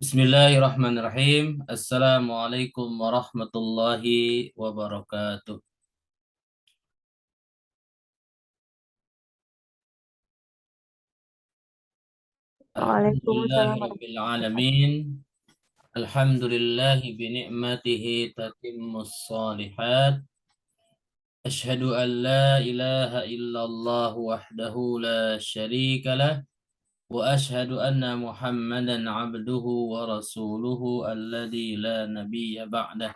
Bismillahirrahmanirrahim. Assalamualaikum warahmatullahi wabarakatuh. Alhamdulillahi Waalaikumsalam rabbil warahmatullahi wabarakatuh. alamin. Alhamdulillahi bi ni'matihi tatimmus shalihat. Ashhadu an la ilaha illallah wahdahu la syarika lah. Wa ashhadu anna Muhammadan abduhu wa rasuluhu alladzi la nabiyya ba'dah.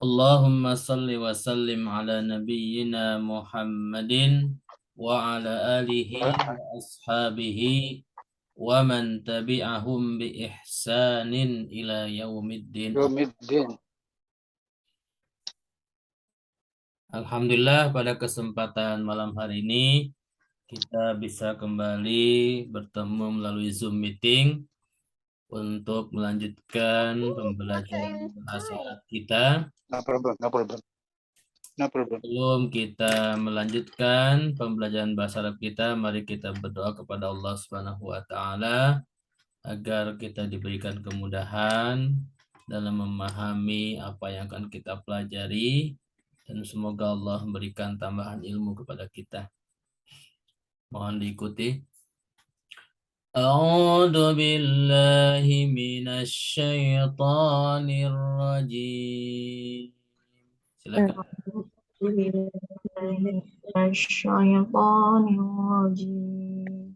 Allahumma salli wa sallim ala nabiyyina Muhammadin wa ala alihi wa ashabihi wa man tabi'ahum bi ihsanin ila yaumiddin. Yaumiddin. Alhamdulillah pada kesempatan malam hari ini kita bisa kembali bertemu melalui Zoom meeting untuk melanjutkan pembelajaran bahasa Arab kita. No problem, no problem, no problem. Sebelum kita melanjutkan pembelajaran bahasa Arab kita, mari kita berdoa kepada Allah Subhanahu wa taala agar kita diberikan kemudahan dalam memahami apa yang akan kita pelajari dan semoga Allah memberikan tambahan ilmu kepada kita. Mohon diikuti. A'udzu billahi minasy syaithanir rajim. Silakan. Minasyaitonirrajim.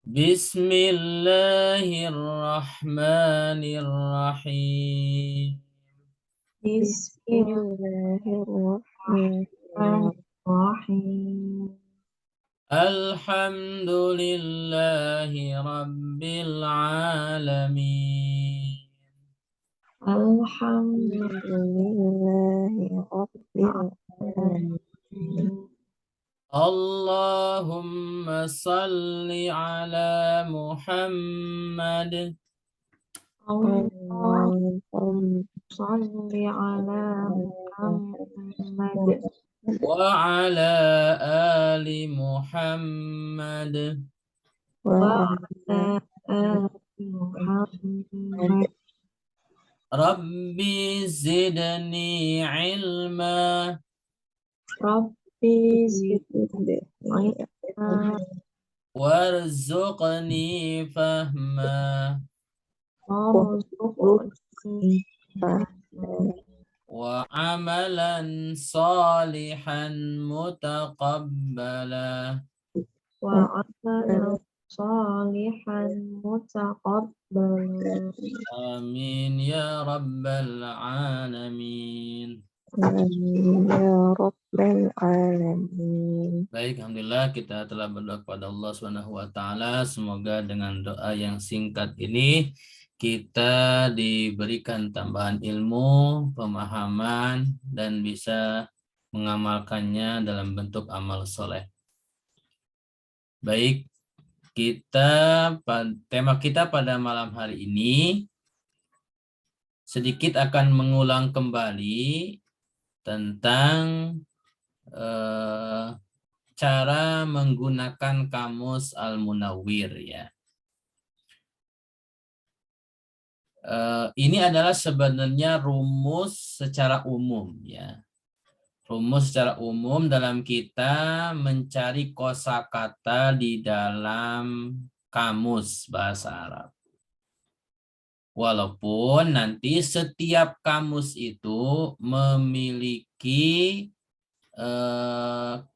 Bismillahirrahmanirrahim. Bismillahirrahmanirrahim. Alhamdulillahi rabbil alamin. Alhamdulillahirrahmanirrahim. Allahumma salli ala Muhammad Allahumma shalli ala Muhammad wa ala ali Muhammad. wa ala ali Muhammad. Rabbi zidni ilma Rabbi zidni ilma warzuqni fahma warzuqni wa amalan salihan mutaqabbala. wa amalan salihan mutaqabbalan. Amin ya rabbal alamin. Amin ya rabbal alamin. Baik, alhamdulillah kita telah berdoa kepada Allah Subhanahu wa taala. Semoga dengan doa yang singkat ini kita diberikan tambahan ilmu, pemahaman dan bisa mengamalkannya dalam bentuk amal soleh. Baik, tema kita pada malam hari ini sedikit akan mengulang kembali tentang cara menggunakan kamus Al-Munawwir ya. Ini adalah sebenarnya rumus secara umum ya. Rumus secara umum dalam kita mencari kosakata di dalam kamus bahasa Arab. Walaupun nanti setiap kamus itu memiliki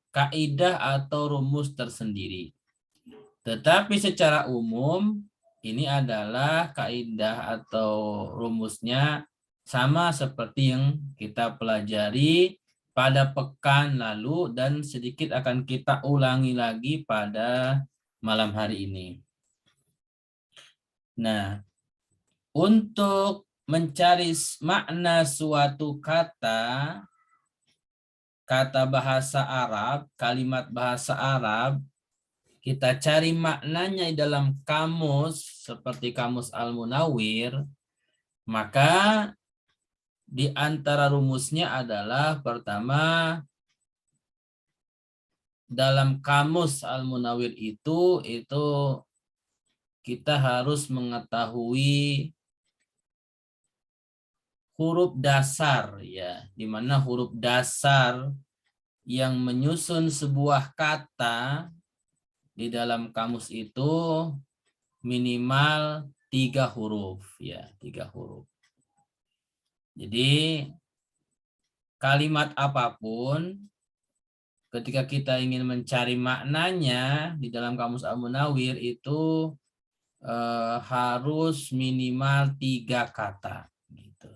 kaidah atau rumus tersendiri. Tetapi secara umum ini adalah kaidah atau rumusnya sama seperti yang kita pelajari pada pekan lalu dan sedikit akan kita ulangi lagi pada malam hari ini. Nah, untuk mencari makna suatu kata bahasa Arab, kalimat bahasa Arab, kita cari maknanya di dalam kamus, seperti kamus Al-Munawwir, maka di antara rumusnya adalah pertama, dalam kamus Al-Munawwir itu kita harus mengetahui huruf dasar ya, di mana huruf dasar yang menyusun sebuah kata di dalam kamus itu minimal 3 huruf ya, 3 huruf. Jadi kalimat apapun ketika kita ingin mencari maknanya di dalam kamus Al-Munawwir itu harus minimal 3 kata. Gitu.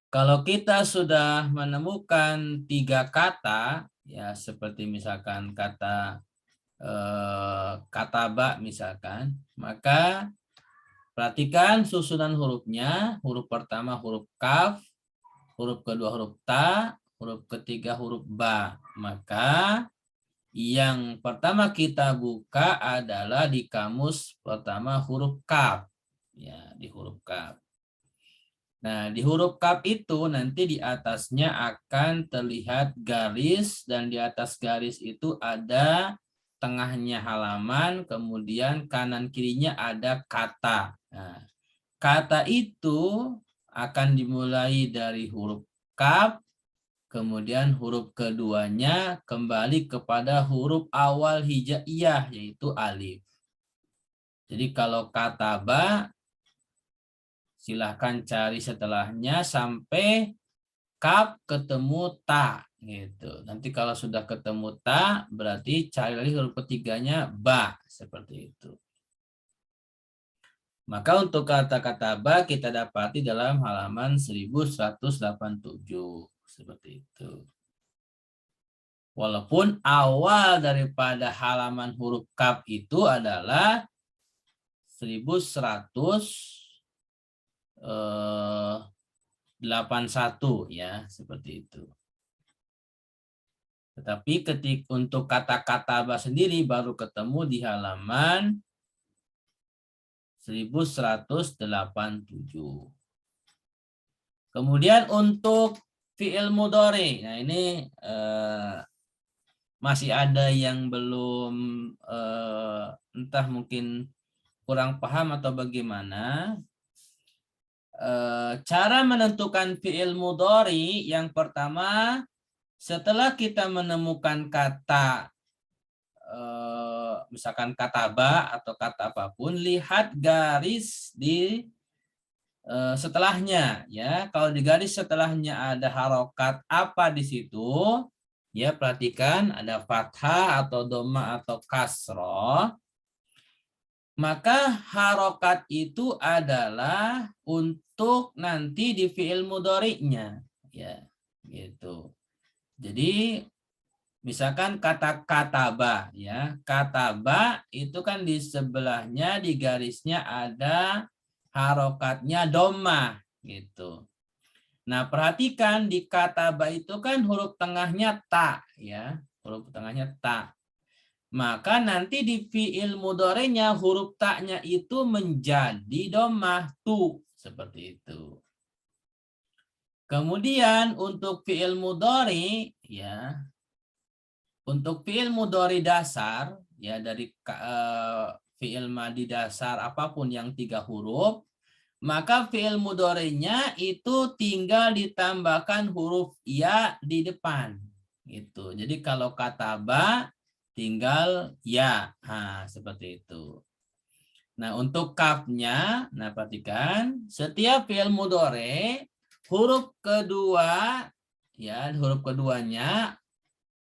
Kalau kita sudah menemukan 3 kata, ya seperti misalkan kata kataba misalkan, maka perhatikan susunan hurufnya. Huruf pertama huruf kaf, huruf kedua huruf ta, huruf ketiga huruf ba. Maka yang pertama kita buka adalah di kamus pertama huruf kaf. Ya, di huruf kaf. Nah, di huruf kaf itu nanti di atasnya akan terlihat garis dan di atas garis itu ada tengahnya halaman, kemudian kanan kirinya ada kata. Nah, kata itu akan dimulai dari huruf kaf, kemudian huruf keduanya kembali kepada huruf awal hijaiyah, yaitu alif. Jadi kalau kata ba, silahkan cari setelahnya sampai kaf ketemu ta. Gitu. Nanti kalau sudah ketemu ta, berarti cari lagi huruf ketiganya ba. Seperti itu. Maka untuk kata-kata ba kita dapati dalam halaman 1187. Seperti itu. Walaupun awal daripada halaman huruf kaf itu adalah 1181 ya, seperti itu. Tetapi ketika untuk kata-kata ba sendiri baru ketemu di halaman 1187. Kemudian untuk fi'il mudhari. Nah, ini masih ada yang belum entah mungkin kurang paham atau bagaimana. Cara menentukan fi'il mudhari yang pertama, setelah kita menemukan kata misalkan kata ba atau kata apapun, lihat garis di setelahnya ya. Kalau di garis setelahnya ada harokat apa di situ, ya perhatikan ada fathah atau dhamma atau kasroh. Maka harokat itu adalah untuk nanti di fi'il mudhari'nya ya, gitu. Jadi misalkan kata kataba ya, kataba itu kan di sebelahnya di garisnya ada harokatnya dhammah gitu. Nah, perhatikan di kataba itu kan huruf tengahnya ta ya, huruf tengahnya ta. Maka nanti di fi'il mudhari'nya huruf ta-nya itu menjadi dhammah tu, seperti itu. Kemudian untuk fi'il mudhari ya, untuk fi'il mudhari dasar ya, dari fi'il madi dasar apapun yang 3 huruf, maka fi'il mudhari'nya itu tinggal ditambahkan huruf ya di depan gitu. Jadi kalau kata ba tinggal ya, nah, seperti itu. Nah, untuk kafnya, nah perhatikan setiap fi'il mudhari huruf kedua ya, huruf keduanya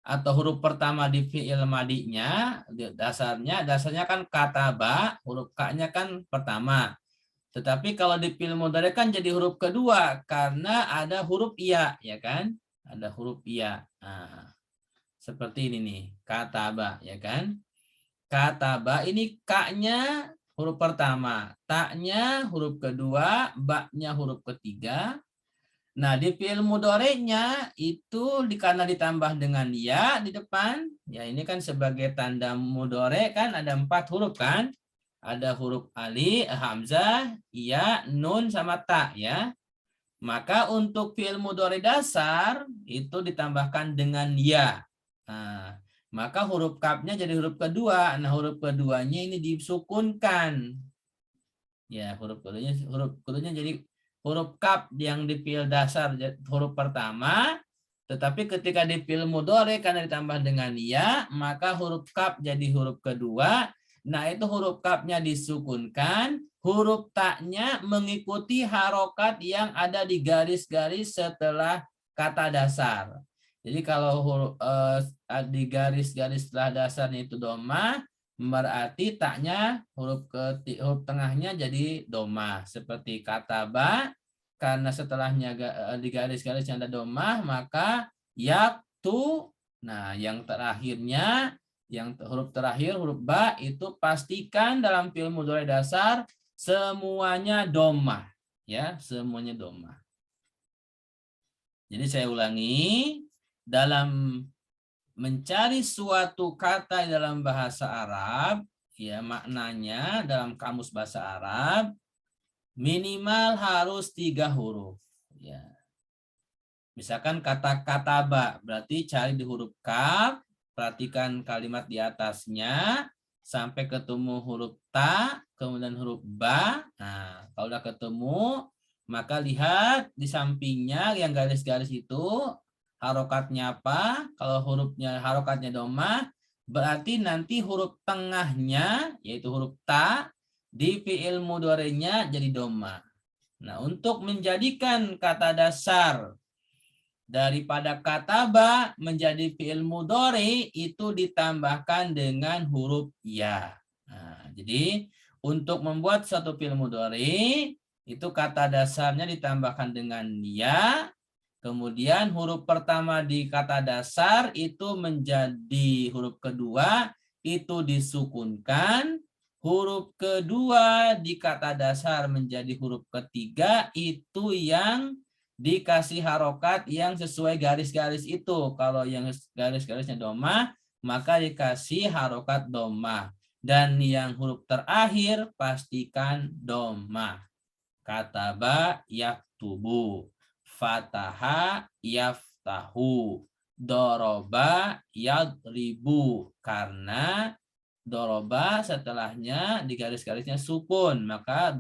atau huruf pertama di fi'il madinya dasarnya kan kata ba, huruf ka-nya kan pertama. Tetapi kalau di fi'il mudhari kan jadi huruf kedua karena ada huruf ya, ya kan? Ada huruf ya. Nah, seperti ini nih, kataba ya kan? Kataba ini ka-nya huruf pertama, ta-nya huruf kedua, ba-nya huruf ketiga. Nah, di fi'il mudhari'nya itu karena ditambah dengan ya di depan, ya ini kan sebagai tanda mudhari kan ada 4 huruf kan? Ada huruf alif, hamzah, ya, nun sama ta ya. Maka untuk fi'il mudhari dasar itu ditambahkan dengan ya. Nah, maka huruf kafnya jadi huruf kedua. Nah, huruf keduanya ini disukunkan. Ya, huruf keduanya jadi huruf kaf yang di fiil dasar huruf pertama, tetapi ketika di fiil mudhari karena ditambah dengan ya, maka huruf kaf jadi huruf kedua. Nah, itu huruf kafnya disukunkan, huruf taknya mengikuti harokat yang ada di garis-garis setelah kata dasar. Jadi kalau di garis-garis setelah dasarnya itu domah, berarti taknya huruf tengahnya jadi domah. Seperti kata ba, karena setelahnya di garis-garis yang ada domah, maka yaktu. Nah, yang terakhirnya, yang huruf terakhir huruf ba itu pastikan dalam fi'il mudhari dasar semuanya domah, ya, semuanya domah. Jadi saya ulangi, dalam mencari suatu kata dalam bahasa Arab, ya maknanya dalam kamus bahasa Arab minimal harus 3 huruf. Ya. Misalkan kata kataba, berarti cari di huruf kaf, perhatikan kalimat di atasnya sampai ketemu huruf ta, kemudian huruf ba. Nah, kalau udah ketemu, maka lihat di sampingnya yang garis-garis itu harokatnya apa. Kalau hurufnya harokatnya domah, berarti nanti huruf tengahnya yaitu huruf ta di fi'il mudhari'nya jadi domah. Nah, untuk menjadikan kata dasar daripada kataba menjadi fi'il mudhari itu ditambahkan dengan huruf ya. Nah, jadi untuk membuat satu fi'il mudhari itu kata dasarnya ditambahkan dengan ya. Kemudian huruf pertama di kata dasar itu menjadi huruf kedua, itu disukunkan. Huruf kedua di kata dasar menjadi huruf ketiga, itu yang dikasih harokat yang sesuai garis-garis itu. Kalau yang garis-garisnya domah, maka dikasih harokat domah. Dan yang huruf terakhir pastikan domah. Kataba yaktubu. Fataha yaftahu, doroba yadribu. Karena doroba setelahnya di garis-garisnya sukun, maka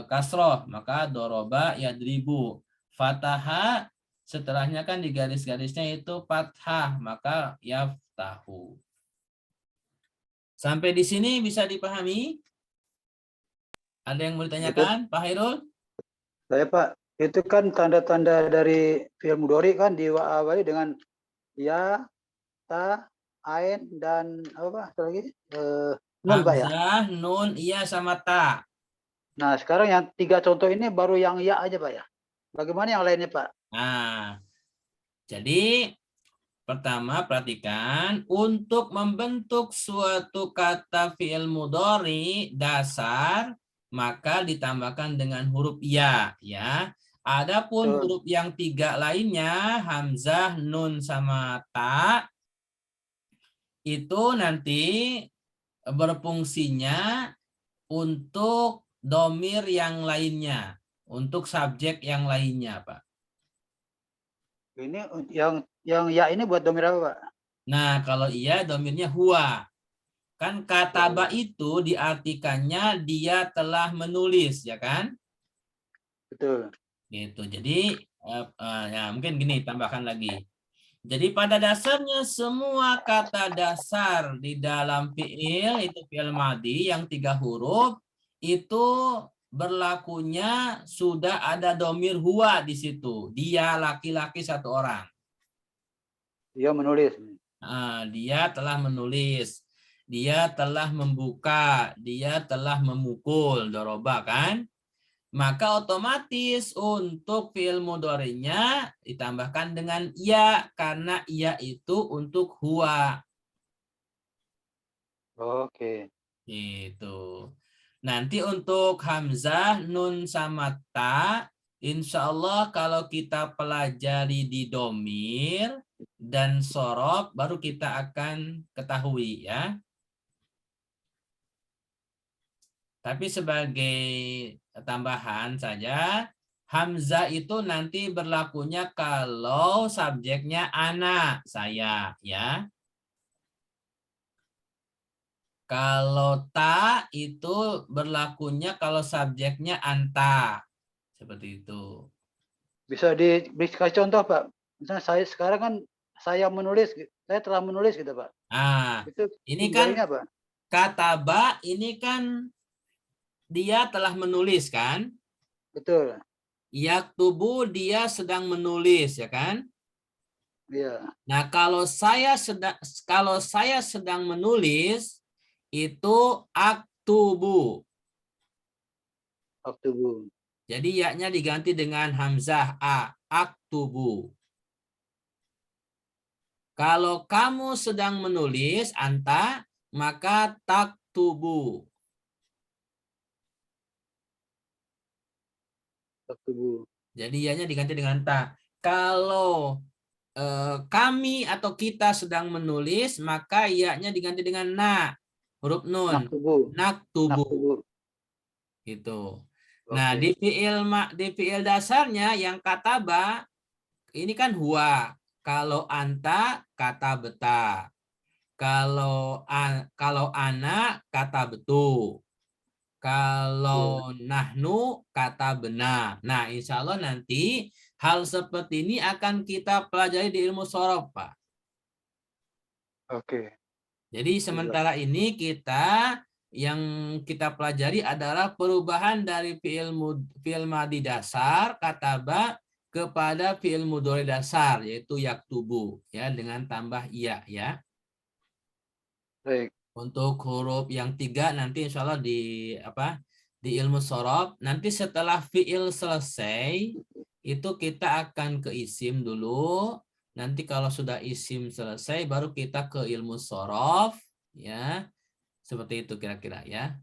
kasroh, maka doroba yadribu. Fataha setelahnya kan di garis-garisnya itu fathah, maka yaftahu. Sampai di sini bisa dipahami? Ada yang mau ditanyakan, Pak Hairul? Saya Pak, itu kan tanda-tanda dari fi'il mudhari kan diawali dengan ya, ta, ain, dan apa Pak lagi? Nun Pak ya. Hamzah, nun, iya sama ta. Nah sekarang yang 3 contoh ini baru yang ya aja Pak ya. Bagaimana yang lainnya Pak? Nah, jadi pertama perhatikan untuk membentuk suatu kata fi'il mudhari dasar maka ditambahkan dengan huruf ya, ya. Adapun huruf yang 3 lainnya hamzah, nun sama ta itu nanti berfungsinya untuk domir yang lainnya, untuk subjek yang lainnya, Pak. Ini yang ya ini buat domir apa Pak? Nah, kalau iya domirnya huwa. Kan kataba itu diartikannya dia telah menulis, ya kan? Betul. Gitu. Jadi ya mungkin gini tambahkan lagi. Jadi pada dasarnya semua kata dasar di dalam fi'il itu fi'il madhi yang 3 huruf itu berlakunya sudah ada domir huwa di situ. Dia laki-laki 1 orang. Dia menulis. Dia telah menulis. Dia telah membuka, dia telah memukul, doroba kan? Maka otomatis untuk fi'il mudhari'nya ditambahkan dengan ya, karena ya itu untuk huwa. Oke. Gitu. Nanti untuk hamzah, nun sama ta, insya Allah kalau kita pelajari di domir dan sorob baru kita akan ketahui ya. Tapi sebagai tambahan saja, hamzah itu nanti berlakunya kalau subjeknya ana, saya, ya. Kalau ta itu berlakunya kalau subjeknya anta. Seperti itu. Bisa dikasih contoh, Pak. Misalnya saya sekarang kan saya menulis, saya telah menulis gitu, Pak. Nah, Itu ini kan tinggalnya, Pak. kataba, ini kan dia telah menulis kan? Betul. Yaktubu dia sedang menulis ya kan? Iya. Nah, kalau saya sedang menulis itu aktubu. Aktubu. Jadi ya-nya diganti dengan hamzah a, aktubu. Kalau kamu sedang menulis anta, maka taktubu. Aktubu. Jadi ya-nya diganti dengan ta. Kalau kami atau kita sedang menulis, maka ya-nya diganti dengan na, huruf nun, Naktubu. naktubu. Naktubu. Gitu. Nah, Oke. di fiil dasarnya yang kataba ini kan huwa. Kalau anta kata beta. Kalau ana kata betu. Iya. Kalau nahnu kata benar. Nah, insya Allah nanti hal seperti ini akan kita pelajari di ilmu shorof, Pak. Oke. Jadi sementara ini yang kita pelajari adalah perubahan dari fi'il madi dasar kataba kepada fi'il mudhari dasar yaitu yaktubu ya dengan tambah iya ya. Baik. Untuk huruf yang 3 nanti insya Allah di ilmu shorof nanti setelah fi'il selesai itu kita akan ke isim dulu. Nanti kalau sudah isim selesai baru kita ke ilmu shorof ya. Seperti itu kira-kira ya.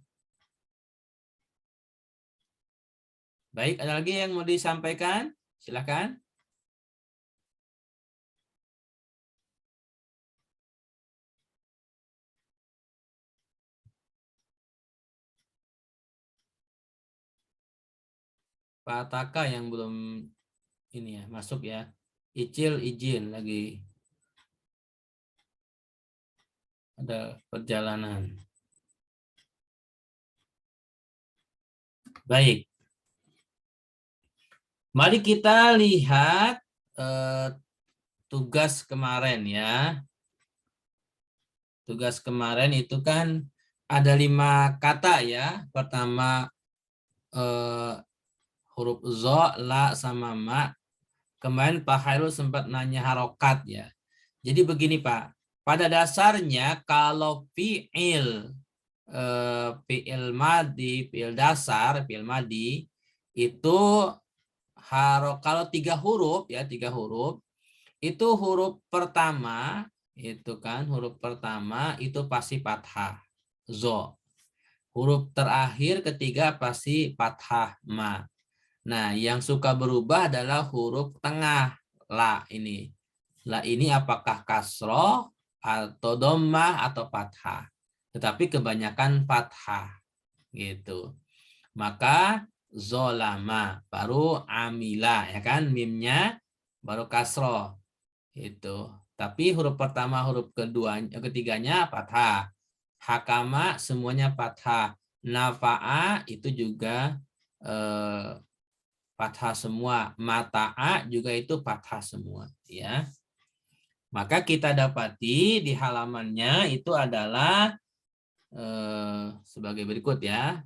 Baik, ada lagi yang mau disampaikan? Silakan. Pak Taka yang belum ini ya masuk ya. Icil izin lagi ada perjalanan. Baik. Mari kita lihat tugas kemarin ya. Tugas kemarin itu kan ada 5 kata ya. Pertama huruf zo, la, sama ma. Kemarin Pak Hairul sempat nanya harokat ya. Jadi begini Pak. Pada dasarnya kalau fi'il madi, fi'il dasar, fi'il madi itu kalau 3 huruf ya, 3 huruf itu huruf pertama huruf pertama itu pasti fathah zo. Huruf terakhir ketiga pasti fathah ma. Nah, yang suka berubah adalah huruf tengah la ini. La ini apakah kasroh atau dhammah atau fathah. Tetapi kebanyakan fathah gitu. Maka zolama baru amila ya kan mimnya baru kasroh itu. Tapi huruf pertama huruf ketiganya fathah. Hakama semuanya fathah. Nafa'a itu juga fathah semua. Mata'a juga itu fathah semua ya. Maka kita dapati di halamannya itu adalah sebagai berikut ya.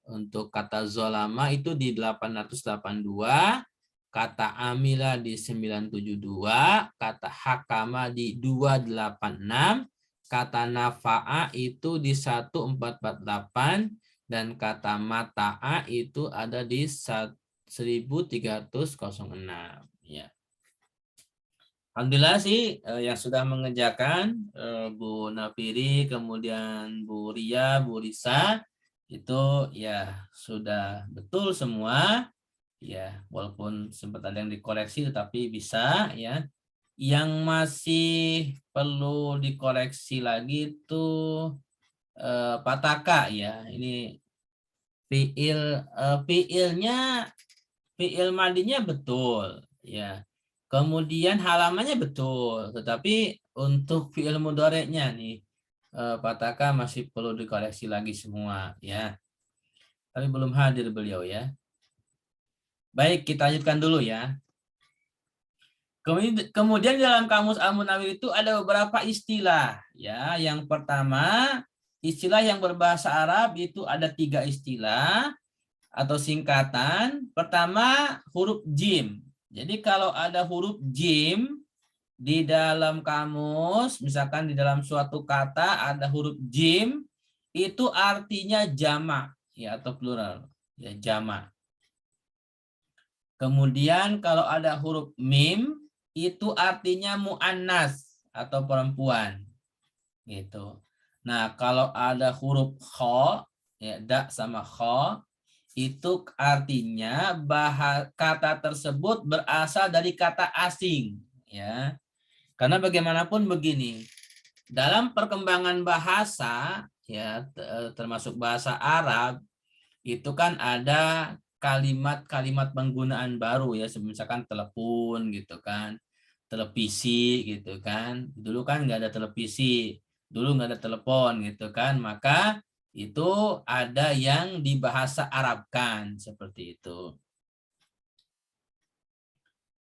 Untuk kata zolama itu di 882, kata amila di 972, kata hakama di 286, kata nafa'a itu di 1448, dan kata mata'a itu ada di 1306 ya. Alhamdulillah sih yang sudah mengerjakan Bu Nafiri, kemudian Bu Ria, Bu Risa itu ya sudah betul semua ya, walaupun sempat ada yang dikoreksi tetapi bisa ya. Yang masih perlu dikoreksi lagi itu Pak Taka ya. Ini fiil madinya betul ya. Kemudian halamannya betul, tetapi untuk fiil mudhari'nya nih Pataka masih perlu dikoreksi lagi semua ya. Tapi belum hadir beliau ya. Baik, kita lanjutkan dulu ya. Kemudian dalam kamus Al-Munawwir itu ada beberapa istilah ya. Yang pertama, istilah yang berbahasa Arab itu ada 3 istilah atau singkatan. Pertama, huruf jim. Jadi kalau ada huruf jim di dalam kamus, misalkan di dalam suatu kata ada huruf jim, itu artinya jamak ya atau plural ya, jamak. Kemudian kalau ada huruf mim itu artinya muannas atau perempuan gitu. Nah, kalau ada huruf kha ya, da sama kha itu artinya kata tersebut berasal dari kata asing ya. Karena bagaimanapun begini, dalam perkembangan bahasa ya termasuk bahasa Arab itu kan ada kalimat-kalimat penggunaan baru ya, misalkan telepon gitu kan, televisi gitu kan. Dulu kan nggak ada televisi, dulu nggak ada telepon gitu kan, maka itu ada yang dibahasa Arabkan seperti itu.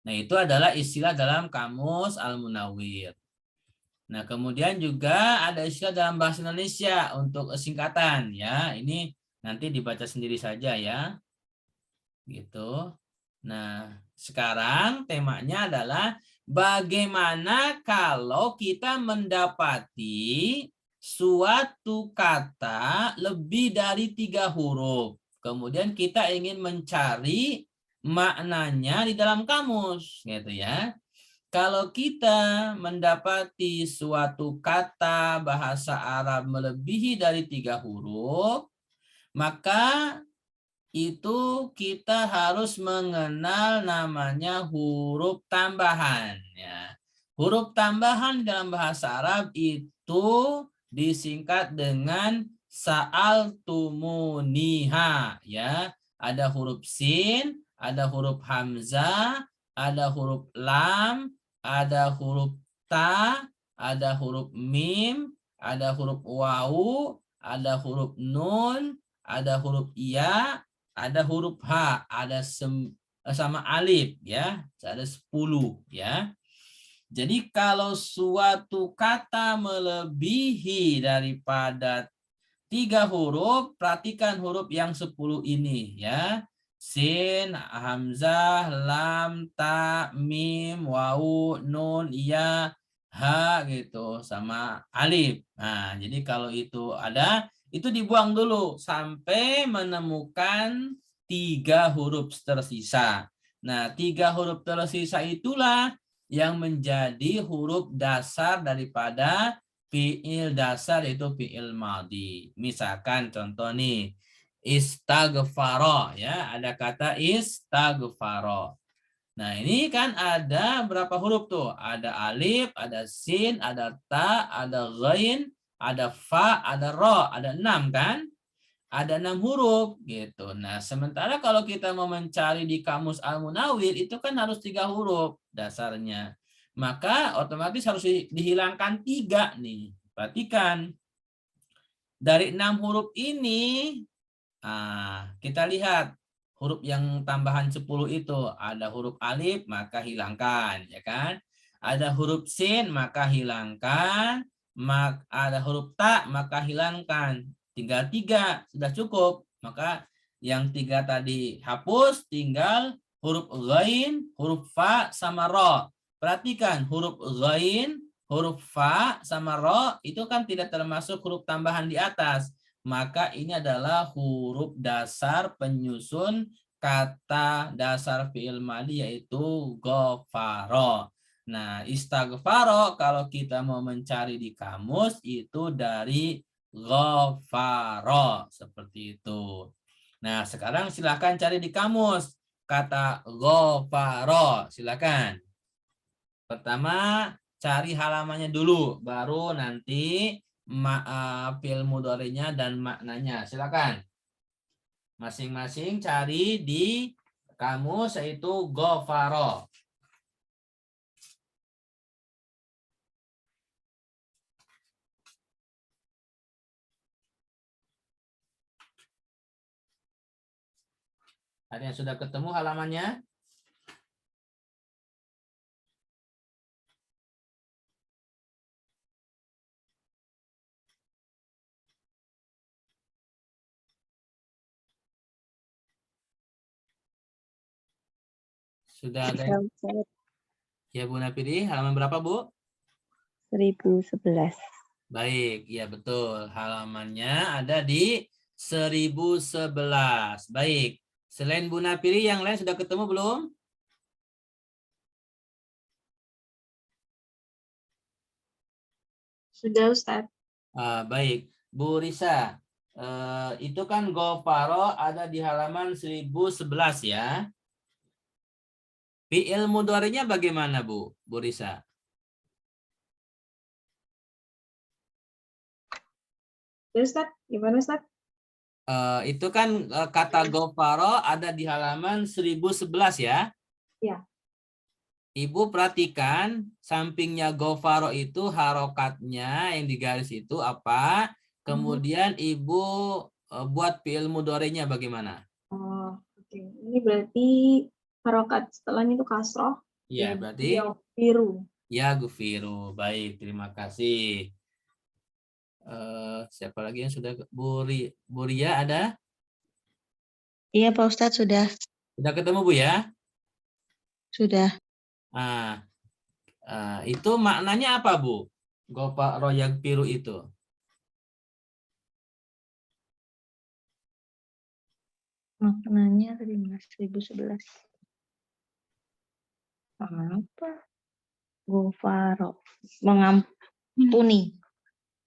Nah, itu adalah istilah dalam kamus Al-Munawwir. Nah, kemudian juga ada istilah dalam bahasa Indonesia untuk singkatan ya. Ini nanti dibaca sendiri saja ya. Gitu. Nah, sekarang temanya adalah bagaimana kalau kita mendapati suatu kata lebih dari 3 huruf. Kemudian kita ingin mencari maknanya di dalam kamus, gitu ya. Kalau kita mendapati suatu kata bahasa Arab melebihi dari 3 huruf, maka itu kita harus mengenal namanya huruf tambahan. Ya. Huruf tambahan dalam bahasa Arab itu disingkat dengan sa'altumuniha. Ya. Ada huruf sin, ada huruf hamzah, ada huruf lam, ada huruf ta, ada huruf mim, ada huruf wawu, ada huruf nun, ada huruf ya, ada huruf H, ada sama alif ya, ada 10 ya. Jadi kalau suatu kata melebihi daripada 3 huruf, perhatikan huruf yang 10 ini ya. Sin, hamzah, lam, ta, mim, wawu, nun, ya, ha gitu sama alif. Nah, jadi kalau itu ada, itu dibuang dulu sampai menemukan 3 huruf tersisa. Nah, 3 huruf tersisa itulah yang menjadi huruf dasar daripada fiil dasar, itu fiil madhi. Misalkan contoh nih, istaghfara ya, ada kata istaghfara. Nah, ini kan ada berapa huruf tuh? Ada alif, ada sin, ada ta, ada ghain, ada fa, ada ro, ada 6 kan? Ada 6 huruf gitu. Nah, sementara kalau kita mau mencari di kamus Al-Munawwir itu kan harus 3 huruf dasarnya. Maka otomatis harus dihilangkan 3 nih. Perhatikan. Dari 6 huruf ini, kita lihat huruf yang tambahan 10 itu. Ada huruf alif, maka hilangkan. Ya kan? Ada huruf sin, maka hilangkan. Ada huruf ta, maka hilangkan. Tinggal 3, sudah cukup. Maka yang 3 tadi hapus, tinggal huruf ghain, huruf fa, sama ro. Perhatikan, huruf ghain, huruf fa, sama ro itu kan tidak termasuk huruf tambahan di atas. Maka ini adalah huruf dasar penyusun kata dasar fi'il madhi, yaitu ghafaro. Nah, istaghfaro kalau kita mau mencari di kamus itu dari ghafaro, seperti itu. Nah, sekarang silakan cari di kamus kata ghafaro, silakan. Pertama, cari halamannya dulu, baru nanti fi'il mudhari'nya dan maknanya. Silakan. Masing-masing cari di kamus, yaitu ghafaro. Ada yang sudah ketemu halamannya? Sudah ada Ya, Ustaz. ya Bu Napiri, halaman berapa Bu? 1011. Baik, ya betul. Halamannya ada di 1011. Baik. Selain Bu Napiri, yang lain sudah ketemu belum? Sudah, Ustaz. Baik. Bu Risa, itu kan Gofaro ada di halaman 1011 ya. Fi'il mudhari'nya bagaimana Bu? Bu Risa? Ya, Ustaz. Gimana, Ustaz? Itu kan kata Gofaro ada di halaman 1011 ya. Ya. Ibu perhatikan sampingnya Gofaro itu harokatnya yang digaris itu apa. Kemudian Ibu buat fi'il mudhari'nya bagaimana? Oh, oke. Ini berarti harokat setelahnya itu kasroh. Ya, berarti biru. ya Gufiru. Baik, terima kasih. Siapa lagi yang sudah Buria ada? Iya, Pak Ustadz, sudah. Sudah ketemu Bu ya? Sudah. Nah, itu maknanya apa Bu? Gopa royak biru itu. Maknanya tadi 1011. Apa? Gofaro. Mengampuni.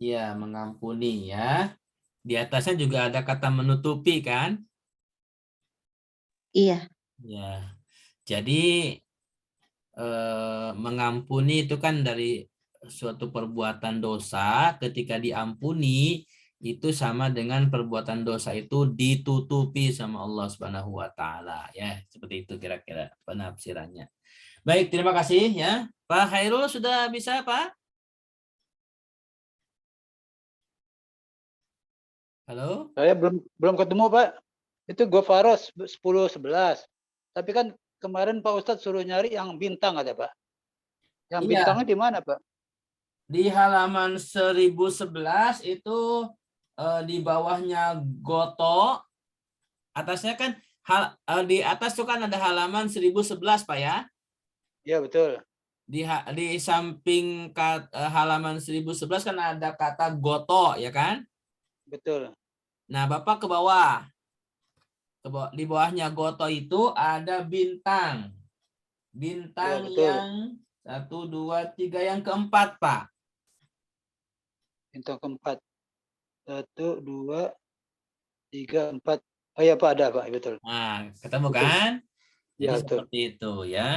Ya, mengampuni ya. Di atasnya juga ada kata menutupi kan? Iya. Ya. Jadi mengampuni itu kan dari suatu perbuatan dosa, ketika diampuni itu sama dengan perbuatan dosa itu ditutupi sama Allah Subhanahu wa taala ya. Seperti itu kira-kira penafsirannya. Baik, terima kasih ya. Pak Khairul sudah bisa, Pak? Halo? Saya belum ketemu Pak. Itu Gofaros 10-11. Tapi kan kemarin Pak Ustadz suruh nyari yang bintang ada Pak. Yang Iya, bintangnya di mana Pak? di halaman 1011 itu di bawahnya Goto, atasnya kan di atas itu kan ada halaman 1011 Pak ya. Iya betul. Di samping halaman 1011 kan ada kata Goto ya kan? Betul. Nah, Bapak ke bawah. Di bawahnya Goto itu ada bintang. Bintang betul. yang 1, 2, 3 yang keempat, Pak. Bintang keempat. 1, 2, 3, 4. Oh iya Pak, ada Pak, betul. Nah, ketemu Betul. kan? Jadi Ya, betul. seperti itu ya.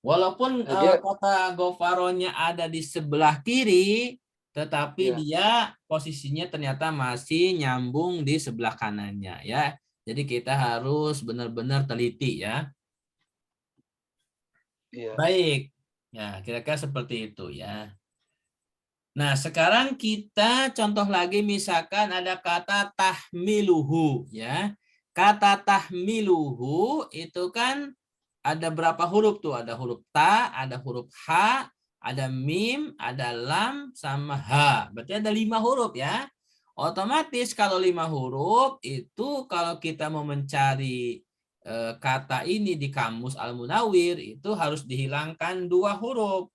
Walaupun Nah, dia kata Gofaronya ada di sebelah kiri, tetapi ya, dia posisinya ternyata masih nyambung di sebelah kanannya ya. Jadi kita harus benar-benar teliti ya. iya. Baik. Ya, kira-kira seperti itu ya. Nah, sekarang kita contoh lagi misalkan ada kata tahmiluhu ya. Kata tahmiluhu itu kan ada berapa huruf tuh? Ada huruf ta, ada huruf ha, ada mim, ada lam, sama ha. Berarti ada 5 huruf ya. Otomatis kalau 5 huruf itu kalau kita mau mencari kata ini di kamus Al-Munawwir itu harus dihilangkan 2 huruf.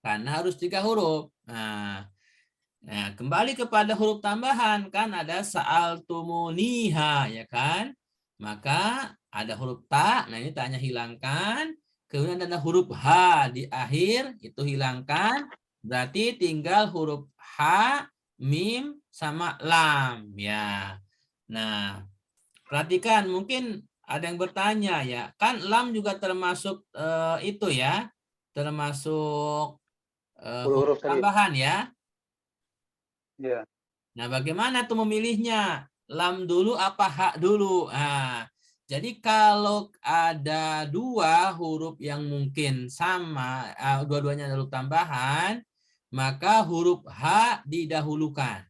Karena harus 3 huruf. Nah, kembali kepada huruf tambahan kan ada sa'altumuniha ya kan? Maka ada huruf ta, nah ini ta-nya hilangkan. Kemudian ada huruf ha di akhir itu hilangkan. Berarti tinggal huruf ha, mim sama lam ya. Nah, perhatikan mungkin ada yang bertanya ya, kan lam juga termasuk itu ya, termasuk huruf Huruf tadi. tambahan ya. Iya. Nah, bagaimana tuh memilihnya? Lam dulu apa hak dulu? Nah, jadi kalau ada 2 huruf yang mungkin sama, dua-duanya ada huruf tambahan, maka huruf H didahulukan.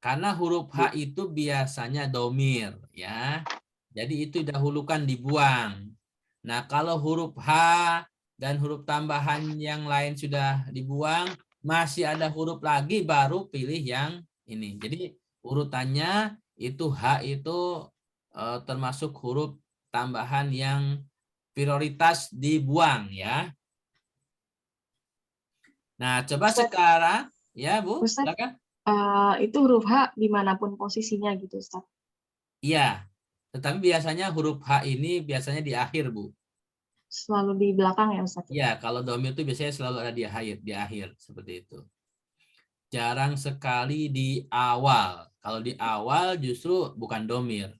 Karena huruf H itu biasanya domir, ya. Jadi itu dahulukan dibuang. Nah, kalau huruf H dan huruf tambahan yang lain sudah dibuang, masih ada huruf lagi, baru pilih yang ini. Jadi urutannya itu H itu termasuk huruf tambahan yang prioritas dibuang, ya. Nah, coba Ustaz, sekarang, ya Bu, Ustaz, silakan. itu huruf H dimanapun posisinya gitu, Ustaz. Iya, tetapi biasanya huruf H ini biasanya di akhir, Bu. Selalu di belakang ya, Ustaz. Ya, kalau domir itu biasanya selalu ada di akhir seperti itu. Jarang sekali di awal. Kalau di awal justru bukan domir.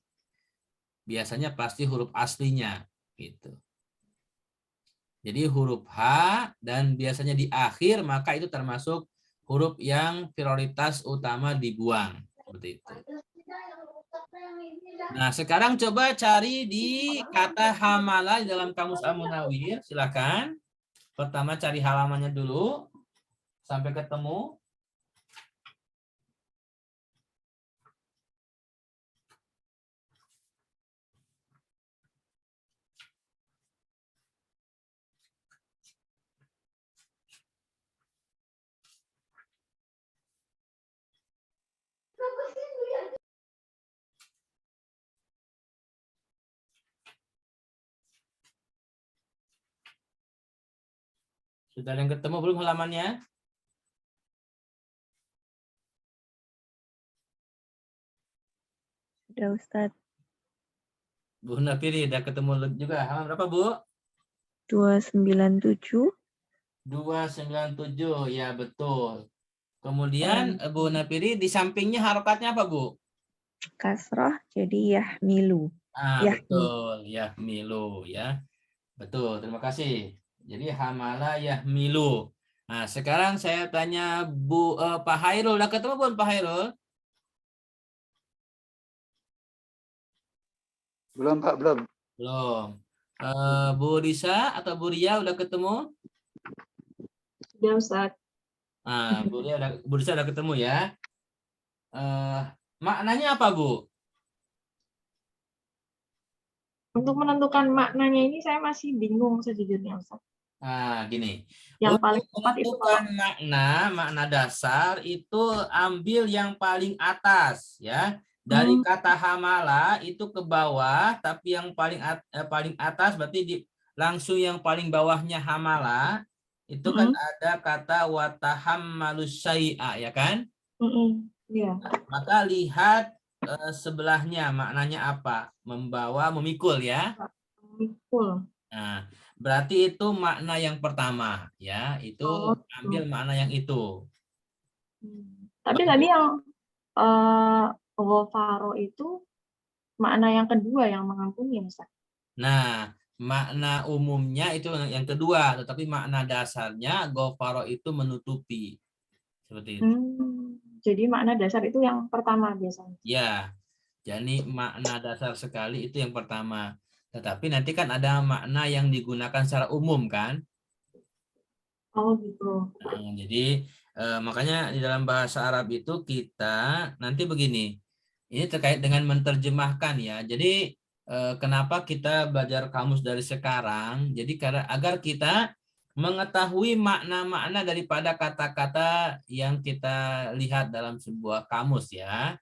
Biasanya pasti huruf aslinya gitu. Jadi huruf H dan biasanya di akhir, maka itu termasuk huruf yang prioritas utama dibuang seperti itu. Nah, sekarang coba cari di kata hamala di dalam kamus Al-Munawwir. Silakan. Pertama cari halamannya dulu sampai ketemu. Sudah ada yang ketemu belum halamannya? Udah Ustadz. Bu Nafiri udah ketemu juga. Halaman berapa, Bu? 297. 297, ya betul. Kemudian Bu Nafiri di sampingnya harokatnya apa, Bu? Kasroh jadi yahmilu. Ah, Yahmi. betul. Yahmilu, ya. Betul, terima kasih. Jadi hamala yahmilu. Nah, sekarang saya tanya Pak Hairul. Udah ketemu belum Pak Hairul? Belum, Pak, belum. Belum. Bu Risa atau Bu Ria udah ketemu? Sudah, Ustaz. Nah, Bu Risa udah ketemu ya. Maknanya apa, Bu? Untuk menentukan maknanya ini saya masih bingung sejujurnya, Ustaz. Nah, gini. Yang Untuk paling tepat itu menentukan kalau makna dasar itu ambil yang paling atas, ya. Dari kata hamala itu ke bawah, tapi yang paling atas berarti langsung yang paling bawahnya hamala itu kan ada kata watahammalus syai'a, ya kan? Iya. Maka lihat sebelahnya maknanya apa? Membawa, memikul, ya. Memikul. Nah, berarti itu makna yang pertama, ya. Itu ambil makna yang itu. Tapi tadi yang ghafaro itu makna yang kedua yang mengampuni, Ustaz. Nah, makna umumnya itu yang kedua, tetapi makna dasarnya ghafaro itu menutupi. Seperti itu. Jadi makna dasar itu yang pertama biasanya. Ya, jadi makna dasar sekali itu yang pertama. Tetapi nanti kan ada makna yang digunakan secara umum, kan? Oh, gitu. Nah, jadi makanya di dalam bahasa Arab itu kita nanti begini. Ini terkait dengan menerjemahkan, ya. Jadi kenapa kita belajar kamus dari sekarang? Jadi agar kita mengetahui makna-makna daripada kata-kata yang kita lihat dalam sebuah kamus, ya.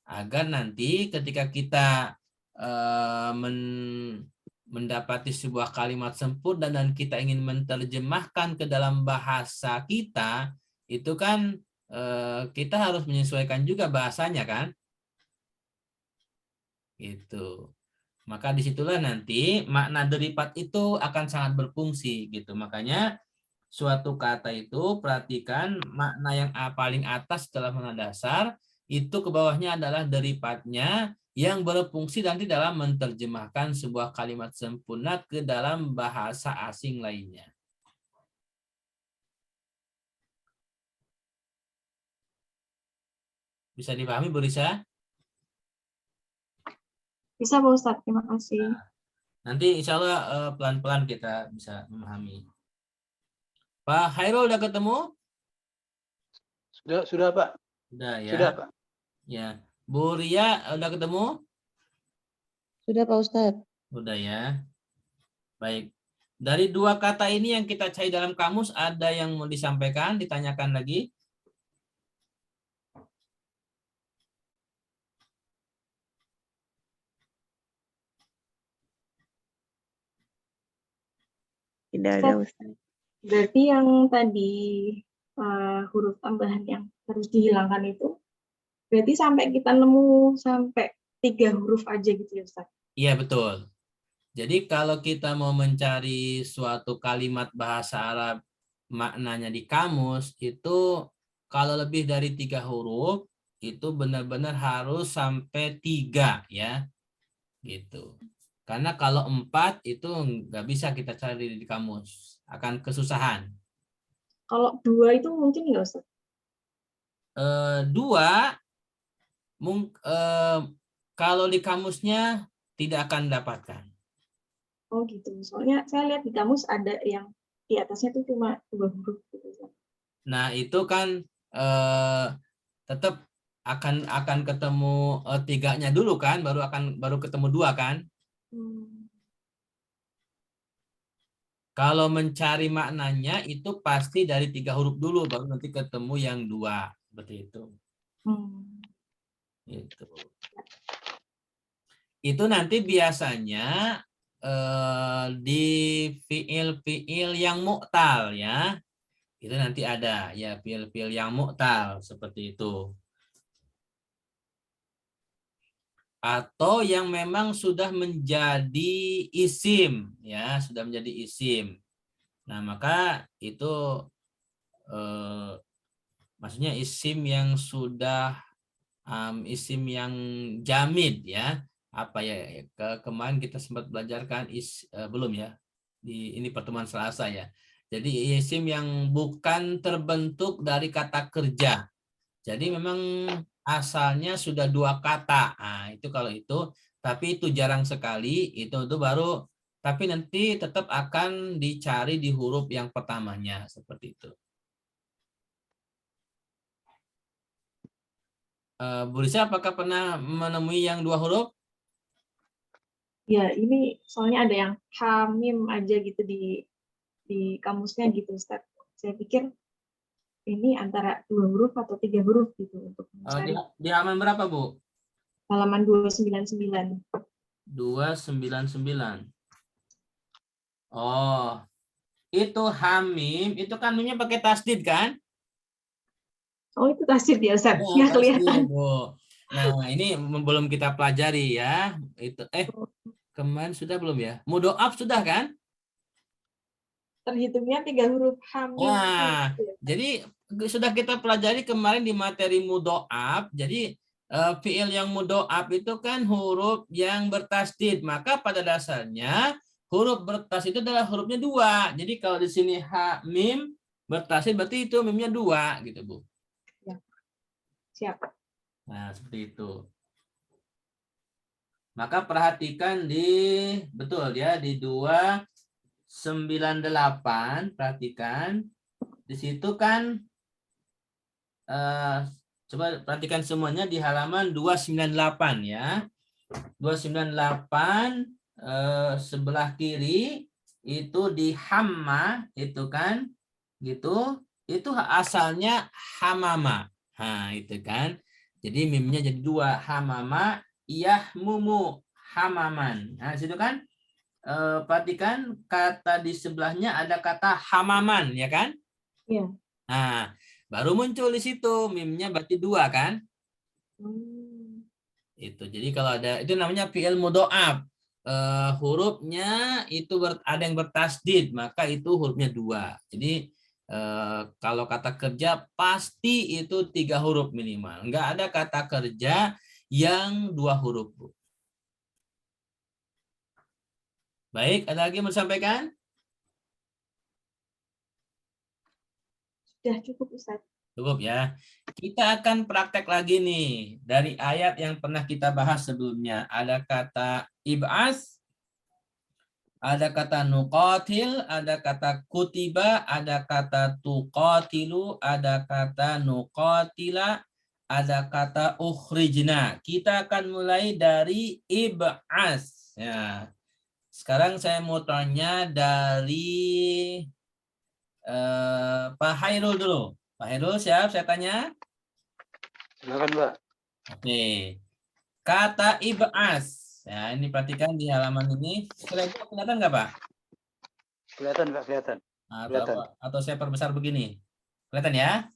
Agar nanti ketika kita mendapati sebuah kalimat sempurna dan kita ingin menerjemahkan ke dalam bahasa kita, itu kan kita harus menyesuaikan juga bahasanya, kan? Gitu. Maka disitulah nanti makna deripat itu akan sangat berfungsi, gitu. Makanya suatu kata itu perhatikan makna yang paling atas setelah makna dasar, itu ke bawahnya adalah deripatnya yang berfungsi nanti dalam menerjemahkan sebuah kalimat sempurna ke dalam bahasa asing lainnya. Bisa dipahami, Bu Risa? Bisa, Pak Ustadz. Terima kasih. Nanti insya Allah pelan-pelan kita bisa memahami. Pak Hairul udah ketemu? Sudah, Pak. Sudah, ya. Sudah, Pak. Ya. Bu Ria, udah ketemu? Sudah Pak Ustadz. Udah ya. Baik. Dari dua kata ini yang kita cari dalam kamus, ada yang mau disampaikan, ditanyakan lagi? Tidak ada Ustaz. Berarti yang tadi huruf tambahan yang harus dihilangkan itu, berarti sampai kita nemu sampai 3 huruf aja gitu ya Ustaz? Iya, betul. Jadi kalau kita mau mencari suatu kalimat bahasa Arab maknanya di kamus, itu kalau lebih dari 3 huruf, itu benar-benar harus sampai 3 ya. Gitu. Karena kalau 4 itu nggak bisa kita cari di kamus. Akan kesusahan. Kalau 2 itu mungkin nggak Ustaz? 2, kalau di kamusnya tidak akan dapatkan. Oh gitu. Soalnya saya lihat di kamus ada yang di atasnya tuh cuma 2 huruf gitu. Nah, itu kan tetap akan ketemu 3-nya dulu kan, baru ketemu 2 kan. Kalau mencari maknanya itu pasti dari 3 huruf dulu, baru nanti ketemu yang 2, seperti itu. Itu nanti biasanya di fiil-fiil yang mu'tal ya. Itu nanti ada ya fiil-fiil yang mu'tal seperti itu. Atau yang memang sudah menjadi isim ya, sudah menjadi isim. Nah, maka itu maksudnya isim yang sudah isim yang jamid ya. Apa ya, kemarin kita sempat belajarkan belum ya, ini pertemuan Selasa ya. Jadi isim yang bukan terbentuk dari kata kerja. Jadi memang asalnya sudah 2 kata. Nah, itu kalau itu, tapi itu jarang sekali, itu baru, tapi nanti tetap akan dicari di huruf yang pertamanya seperti itu. Bu Lisa, apakah pernah menemui yang 2 huruf? Ya, ini soalnya ada yang hamim aja gitu di kamusnya gitu Ustaz. Saya pikir ini antara 2 huruf atau 3 huruf gitu untuk mencari. Di halaman berapa, Bu? Halaman 299. 299. Oh, itu hamim, itu kan mimnya pakai tasdid kan? Oh, itu tasdid ya Ustaz? Oh, Nggak tasdid, kelihatan. Bu. Nah, ini belum kita pelajari ya. Itu kemarin sudah belum ya? Mudhoaf sudah kan? Terhitungnya 3 huruf hamim. Nah, jadi sudah kita pelajari kemarin di materi mudhoaf. Jadi fiil yang mudhoaf itu kan huruf yang bertasdid. Maka pada dasarnya huruf bertasdid itu adalah hurufnya 2. Jadi kalau di sini ha mim bertasdid berarti itu mimnya 2 gitu, Bu. Ya. Siap. Nah, seperti itu. Maka perhatikan betul ya, di 298, perhatikan. Di situ kan, coba perhatikan semuanya di halaman 298 ya. 298 sebelah kiri itu di hamma itu kan, gitu. Itu asalnya hamama. Nah, itu kan. Jadi mimnya jadi 2, hamama yahmumu hamaman. Nah, situ kan perhatikan kata di sebelahnya ada kata hamaman ya kan? Iya. Nah, baru muncul di situ mimnya berarti 2 kan? Itu. Jadi kalau ada itu namanya fi'il mudhoaf. Hurufnya itu ada yang bertasdid, maka itu hurufnya 2. Jadi kalau kata kerja pasti itu 3 huruf minimal. Enggak ada kata kerja yang 2 huruf, Bu. Baik, ada lagi yang mau disampaikan? Sudah cukup Ustaz. Cukup ya. Kita akan praktek lagi nih dari ayat yang pernah kita bahas sebelumnya. Ada kata ib'as, ada kata nuqatil, ada kata kutiba, ada kata tuqatilu, ada kata nuqatila, ada kata ukhrijna. Kita akan mulai dari ib'as. Ya. Sekarang saya mau tanya dari Pak Hairul dulu. Pak Hairul siap saya tanya? Silakan, Pak. Oke. Kata ib'as. Ya, ini perhatikan di halaman ini. Kelihatan nggak, Pak? Kelihatan, Pak, kelihatan. Kelihatan. Atau saya perbesar begini. Kelihatan ya?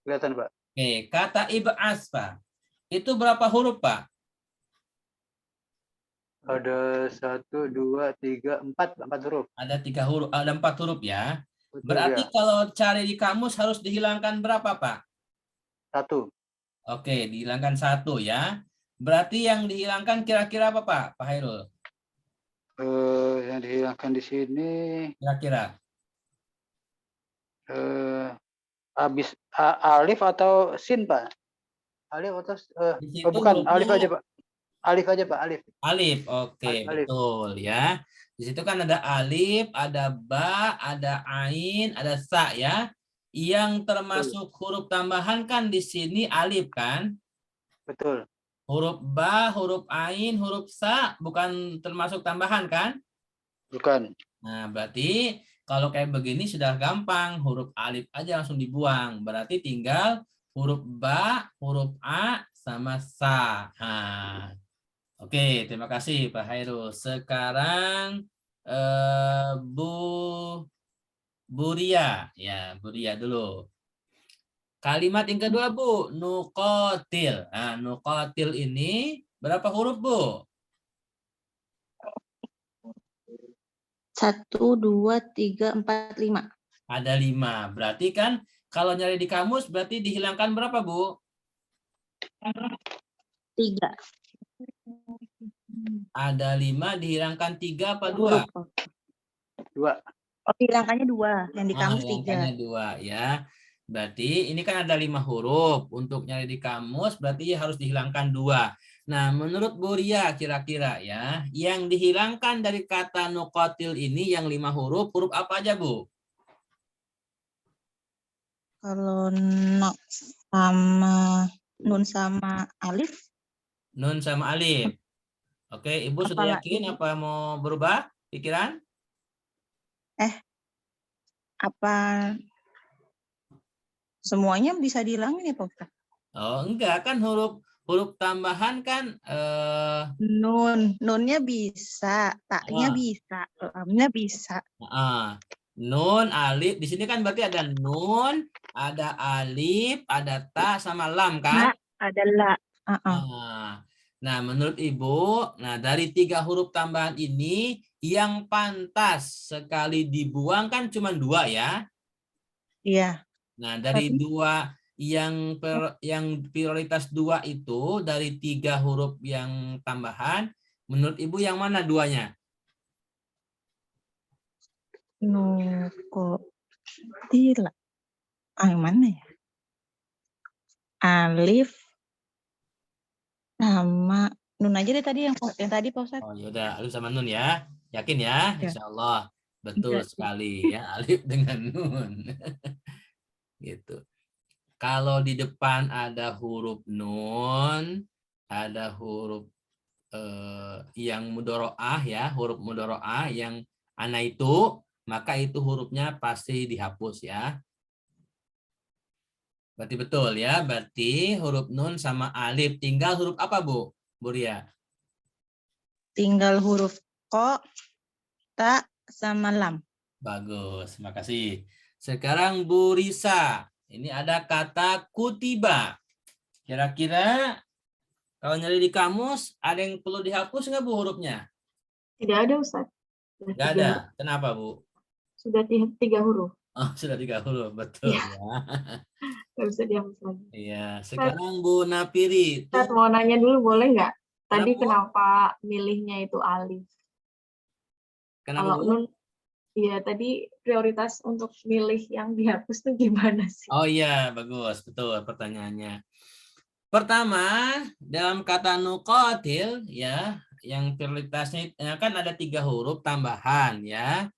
Kelihatan, Pak. Oke, kata ib'as, Pak. Itu berapa huruf, Pak? Ada 1, 2, 3, 4 huruf. Ada 3 huruf, ada 4 huruf ya. Betul, Berarti ya. kalau cari di kamus harus dihilangkan berapa, Pak? 1. Oke, dihilangkan 1 ya. Berarti yang dihilangkan kira-kira apa, Pak? Pak Hairul? Yang dihilangkan di sini Kira-kira. habis alif atau sin, Pak? Alif atau Di situ bukan, hurufnya alif aja, Pak. Alif aja, Pak, alif. alif. Oke, Alif. betul ya. Di situ kan ada alif, ada ba, ada ain, ada sa ya. Yang termasuk huruf tambahan kan di sini alif kan? Betul. Huruf ba, huruf ain, huruf sa bukan termasuk tambahan kan? Bukan. Nah, berarti kalau kayak begini sudah gampang. Huruf alif aja langsung dibuang. Berarti tinggal huruf ba, huruf a, sama sa. Nah, oke, terima kasih Pak Hairul. Sekarang Bu Ria. Ya, Bu Ria dulu. Kalimat yang kedua, Bu. Nuqatil. Nah, nuqatil ini berapa huruf, Bu? 1, 2, 3, 4, 5. Ada 5. Berarti kan kalau nyari di kamus berarti dihilangkan berapa, Bu? 3. Ada 5 dihilangkan 3 apa 2? 2. Oh, hilangkannya 2. Yang di kamus 3. Hilangkannya 2 ya. Berarti ini kan ada 5 huruf. Untuk nyari di kamus berarti harus dihilangkan 2. Nah, menurut Bu Ria kira-kira ya, yang dihilangkan dari kata nuqatil ini yang 5 huruf apa aja, Bu? Kalau no sama nun sama alif. Nun sama alif. Oke, Ibu sudah yakin apa mau berubah pikiran? Apa semuanya bisa dihilangin ya, Pak Ustadz? Oh, enggak kan huruf tambahan kan Nunnya bisa, taknya bisa, lamnya bisa. Nun, alif. Di sini kan berarti ada nun, ada alif, ada ta sama lam kan? Nah, ada la. Nah, menurut Ibu, nah dari 3 huruf tambahan ini yang pantas sekali dibuang kan cuma 2 ya? Iya. Nah, dari 2 yang prioritas 2 itu dari 3 huruf yang tambahan, menurut Ibu yang mana 2-nya? Nuqatil. Yang mana ya? Alif sama nun aja deh tadi yang tadi, Pak Ustadz. Oh, yaudah, alif sama nun ya. Yakin ya? Ya. Insya Allah. Betul sekali ya, alif dengan nun. Gitu. Kalau di depan ada huruf nun, ada huruf yang mudhoro'ah ya, huruf mudhoro'ah yang ana itu, maka itu hurufnya pasti dihapus ya. Berarti betul ya, berarti huruf nun sama alif. Tinggal huruf apa, Bu? Bu Ria? Tinggal huruf ko, ta, sama lam. Bagus, makasih. Sekarang Bu Risa. Ini ada kata kutiba. Kira-kira kalau nyari di kamus, ada yang perlu dihapus nggak, Bu, hurufnya? Tidak ada, Ustaz. Nggak ada. Kenapa, Bu? Sudah 3 huruf. Oh, sudah 3 huruf, betul ya. Nggak bisa dihapus lagi. Iya, sekarang Bu Napiri. Ustaz, mau nanya dulu boleh nggak? Tadi Kenapa? kenapa milihnya itu alif? Kenapa, Kalau Bu? nun, iya tadi prioritas untuk milih yang dihapus tuh gimana sih? Oh iya, bagus, betul pertanyaannya. Pertama, dalam kata nuqatil ya, yang prioritasnya kan ada 3 huruf tambahan ya.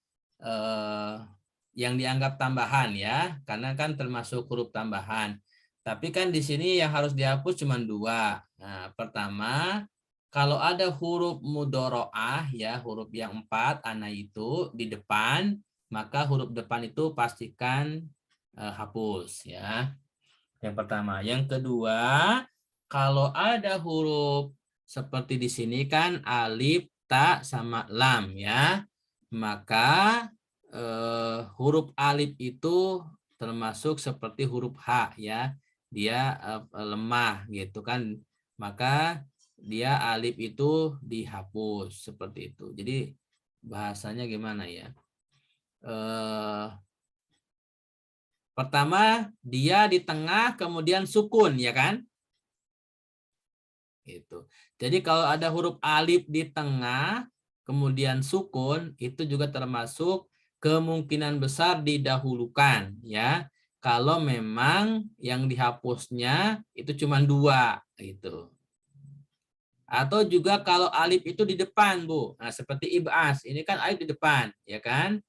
Yang dianggap tambahan ya, karena kan termasuk huruf tambahan. Tapi kan di sini yang harus dihapus cuma 2. Nah, pertama, kalau ada huruf mudhoro'ah ya, huruf yang 4 ana itu di depan, maka huruf depan itu pastikan hapus ya. Yang pertama, yang kedua, kalau ada huruf seperti di sini kan alif, ta sama lam ya, maka huruf alif itu termasuk seperti huruf H ya, dia lemah gitu kan, maka dia alif itu dihapus seperti itu. Jadi bahasanya gimana ya? Pertama dia di tengah kemudian sukun ya kan? Gitu. Jadi kalau ada huruf alif di tengah kemudian sukun itu juga termasuk kemungkinan besar didahulukan ya. Kalau memang yang dihapusnya itu cuma 2 gitu. Atau juga kalau alif itu di depan, Bu. Nah, seperti ibas, ini kan alif di depan, ya kan?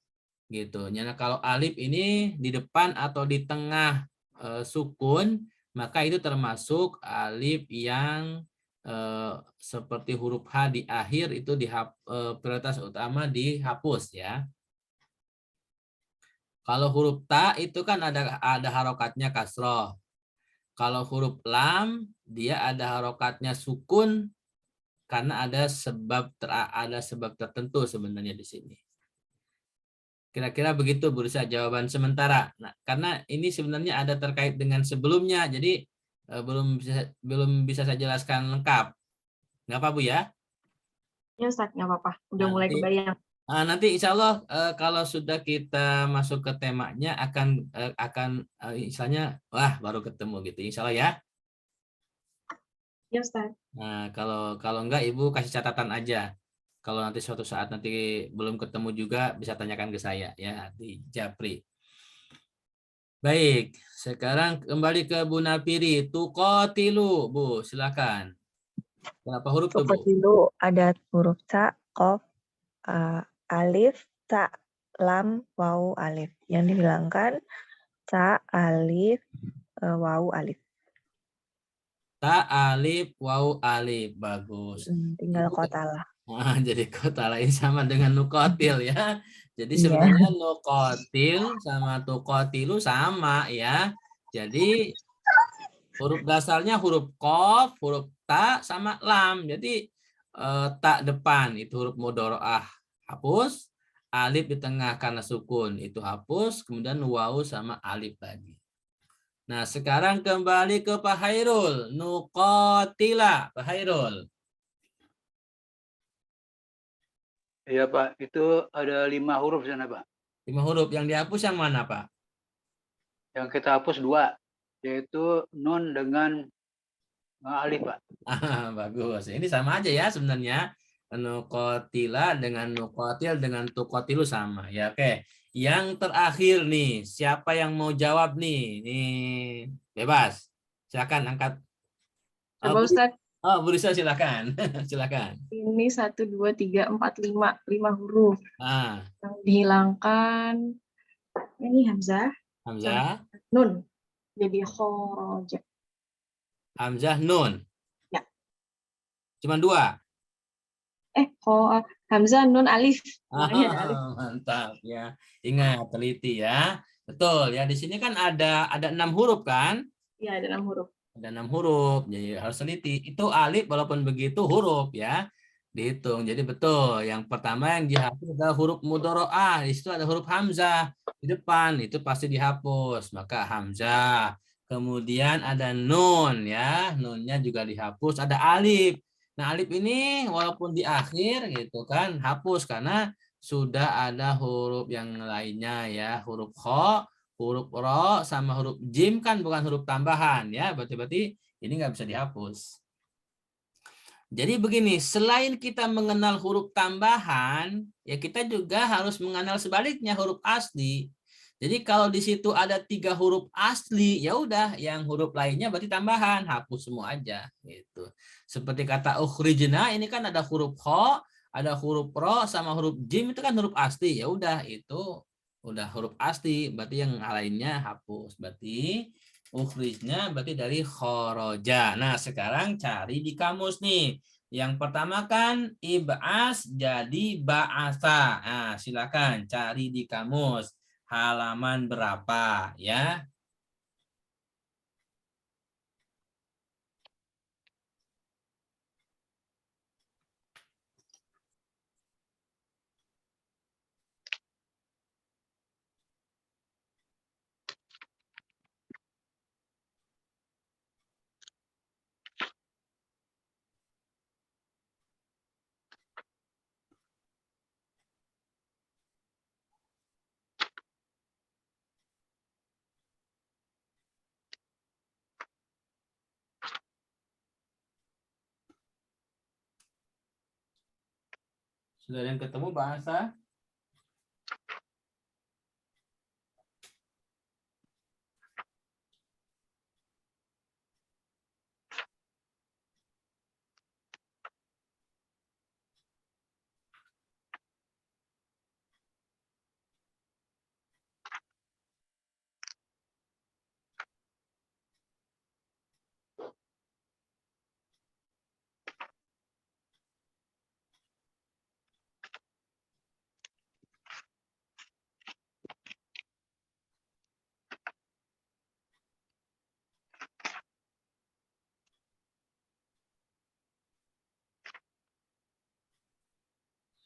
Gitu. Nah, kalau alif ini di depan atau di tengah sukun, maka itu termasuk alif yang seperti huruf H di akhir itu prioritas utama dihapus ya. Kalau huruf ta itu kan ada harokatnya kasroh. Kalau huruf lam dia ada harokatnya sukun karena ada sebab tertentu sebenarnya di sini. Kira-kira begitu Bu Risa jawaban sementara. Nah, karena ini sebenarnya ada terkait dengan sebelumnya, jadi belum bisa saya jelaskan lengkap. Nggak apa Bu ya? Ya Ustaz, nggak apa-apa. Udah mulai Nanti- kebayang. Nanti insya Allah kalau sudah kita masuk ke temanya akan misalnya wah baru ketemu gitu insya Allah ya. Ya Ustaz. Nah kalau enggak Ibu kasih catatan aja. Kalau nanti suatu saat nanti belum ketemu juga bisa tanyakan ke saya ya di Japri. Baik, sekarang kembali ke Bu Napiri. Tuqatilu, Bu, silakan. Berapa huruf tuh, Bu? Dulu ada huruf ta, kof, alif, ta, lam, wawu, alif. Yang dihilangkan ta, alif, wawu, alif. Ta, alif, wawu, alif. Bagus. Tinggal Ibu, kota lah. jadi kota lain sama dengan nukotil ya. Jadi Iya. sebenarnya nukotil sama tukotilu sama ya. Jadi huruf dasarnya huruf kof, huruf ta, sama lam. Jadi ta depan itu huruf mudhoro'ah hapus, alif di tengah karena sukun itu hapus, kemudian wawu sama alif lagi. Nah sekarang kembali ke Pak Hairul. Nukotila, Pak Hairul. Iya Pak, itu ada 5 huruf sana Pak. 5 huruf yang dihapus yang mana Pak? Yang kita hapus 2, yaitu nun dengan alif Pak. Bagus. Ini sama aja ya sebenarnya. Nukotila dengan nukotil dengan tukotilu sama ya. Oke. Yang terakhir nih, siapa yang mau jawab nih? Nih, bebas. Silakan angkat. Coba Ustaz. Bu Risa silakan. Silakan. Ini 1, 2, 3, 4, 5. 5 huruf. Ah, Yang dihilangkan ini Hamzah. Hamzah, Nun. Jadi khoroja. Hamzah, Nun. Ya. Cuma 2. Hamzah, Nun, Alif. Namanya ada alif. Mantap ya. Ingat teliti ya. Betul ya. Di sini kan ada 6 huruf kan? Iya, ada 6 huruf. Ada 6 huruf. Jadi harus teliti. Itu alif walaupun begitu huruf ya. Dihitung. Jadi betul. Yang pertama yang dihapus adalah huruf mudhoro'ah. Di situ ada huruf hamzah di depan. Itu pasti dihapus. Maka hamzah. Kemudian ada nun ya. Nunnya juga dihapus. Ada alif. Nah, alif ini walaupun di akhir gitu kan hapus karena sudah ada huruf yang lainnya ya, huruf kho, huruf ro sama huruf jim kan bukan huruf tambahan ya, berarti ini nggak bisa dihapus. Jadi begini, selain kita mengenal huruf tambahan, ya kita juga harus mengenal sebaliknya huruf asli. Jadi kalau di situ ada 3 huruf asli, ya udah yang huruf lainnya berarti tambahan, hapus semua aja gitu. Seperti kata ukhrijna ini kan ada huruf kho, ada huruf ro sama huruf jim itu kan huruf asli. Ya udah itu udah huruf asli, berarti yang lainnya hapus. Berarti Ukhrijna berarti dari khoroja. Nah, sekarang cari di kamus nih. Yang pertama kan ib'as jadi ba'asa. Nah, silakan cari di kamus. Halaman berapa ya? Sudah ada yang ketemu bahasa?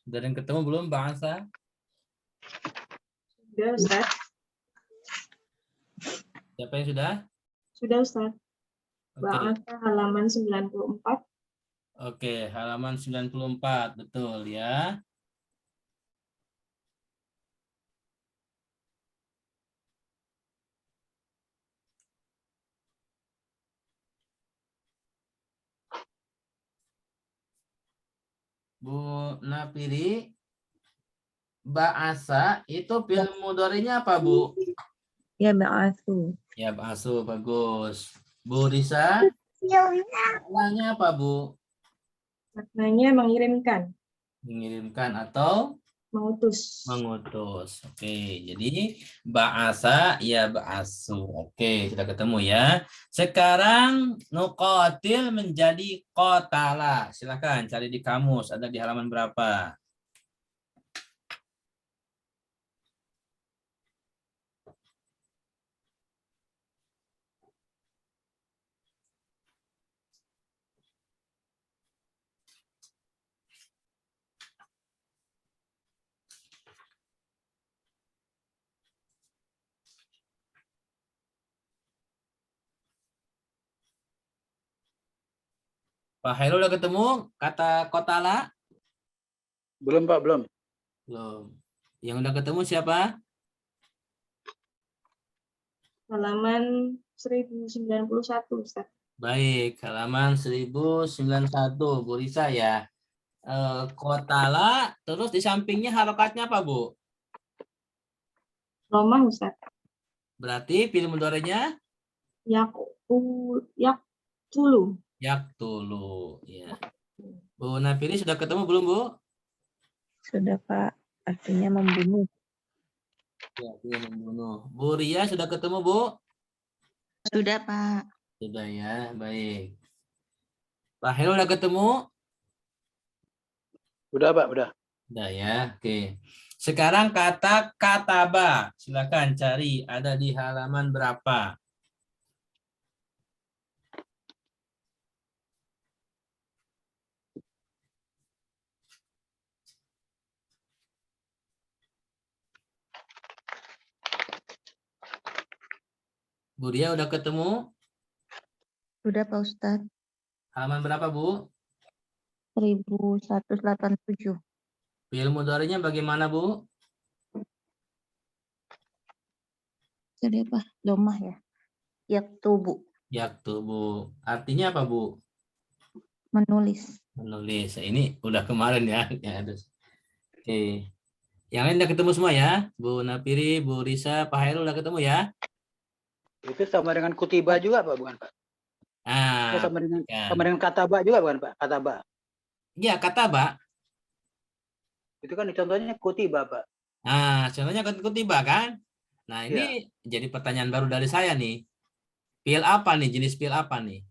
Sudah ada yang ketemu belum bahasa? Sudah, Ustaz. Siapa yang sudah? Sudah, Ustaz. Oke. Bahasa halaman 94. Oke, halaman 94, betul ya. Bu Napiri, ba'asa itu fi'il mudhari'nya apa, Bu? Ya ba'asu. Ya, ba'asu, bagus. Bu Risa, maknanya apa, Bu? Maknanya mengirimkan, Mengirimkan atau mengutus. mengutus. Oke, jadi ba'asa ya ba'asu. Oke, kita ketemu ya. Sekarang nuqatil menjadi qatala. Silakan cari di kamus, ada di halaman berapa? Pak Hairul udah ketemu kata qatala? Belum Pak, belum. Belum. Yang udah ketemu siapa? Halaman 1091, Ustaz. Baik, halaman 1091, Bu Risa ya. Qatala, terus di sampingnya harokatnya apa, Bu? Lomah, Ustaz. Berarti fi'il mudhari'nya Yaktulu. yaktulu. Ya. Bu Nafiri sudah ketemu belum, Bu? Sudah, Pak. Artinya membunuh. Ya, dia membunuh. Bu Ria sudah ketemu, Bu? Sudah, Pak. Sudah ya, baik. Pak Heru udah ketemu? Udah Pak, udah. Udah ya, oke. Sekarang kata kataba. Silakan cari, ada di halaman berapa? Bu Ria udah ketemu? Sudah, Pak Ustadz. Halaman berapa, Bu? 1187. Fi'il mudhari'nya bagaimana, Bu? Jadi apa? Domah ya. Yaktubu. Yaktubu. Artinya apa, Bu? Menulis. Menulis. Ini udah kemarin ya. Ya, oke. Yang lain udah ketemu semua ya? Bu Napiri, Bu Risa, Pak Hairul udah ketemu ya? Itu sama dengan kutiba juga Pak, bukan Pak? Ah, Sama ya. dengan kataba juga bukan Pak? Kataba. Ya, kataba. Itu kan contohnya kutiba Pak. Nah, contohnya kutiba kan? Nah, Iya. ini jadi pertanyaan baru dari saya nih. Fi'il apa nih? Jenis fi'il apa nih?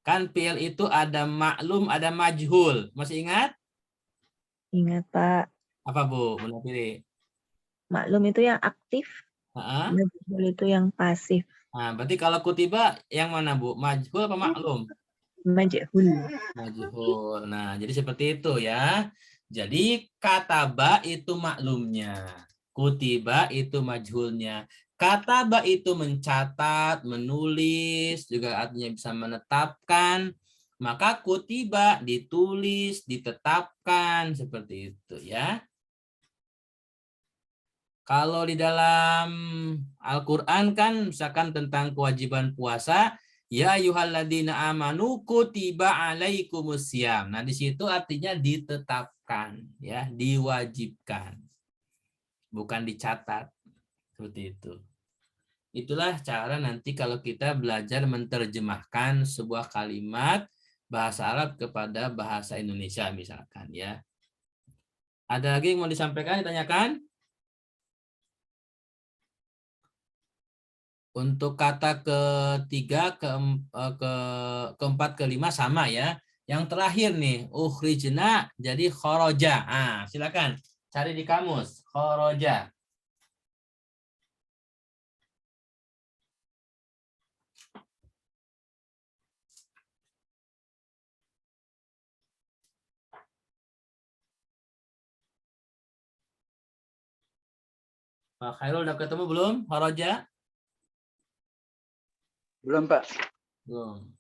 Kan fi'il itu ada maklum, ada majhul. Masih ingat? Ingat, Pak. Apa Bu? Benar pilih. Maklum itu yang aktif, Heeh. majhul itu yang pasif. Nah, berarti kalau kutiba yang mana Bu? Majhul apa maklum? Majhul. Majhul. Nah, jadi seperti itu ya. Jadi kataba itu maklumnya. Kutiba itu majhulnya. Kataba itu mencatat, menulis, juga artinya bisa menetapkan. Maka kutiba ditulis, ditetapkan, seperti itu ya. Kalau di dalam Al-Quran kan misalkan tentang kewajiban puasa, ya ayyuhalladzina amanu kutiba alaikumusiyam. Nah, di situ artinya ditetapkan, ya, diwajibkan. Bukan dicatat. Seperti itu. Itulah cara nanti kalau kita belajar menerjemahkan sebuah kalimat bahasa Arab kepada bahasa Indonesia misalkan ya. Ada lagi yang mau disampaikan, ditanyakan? Untuk kata ketiga, keempat, kelima sama ya. Yang terakhir nih, ukhrijna jadi khoroja. Ah, silakan cari di kamus, khoroja. Pak Khairul udah ketemu belum? Khoroja? Belum, Pak. Belum.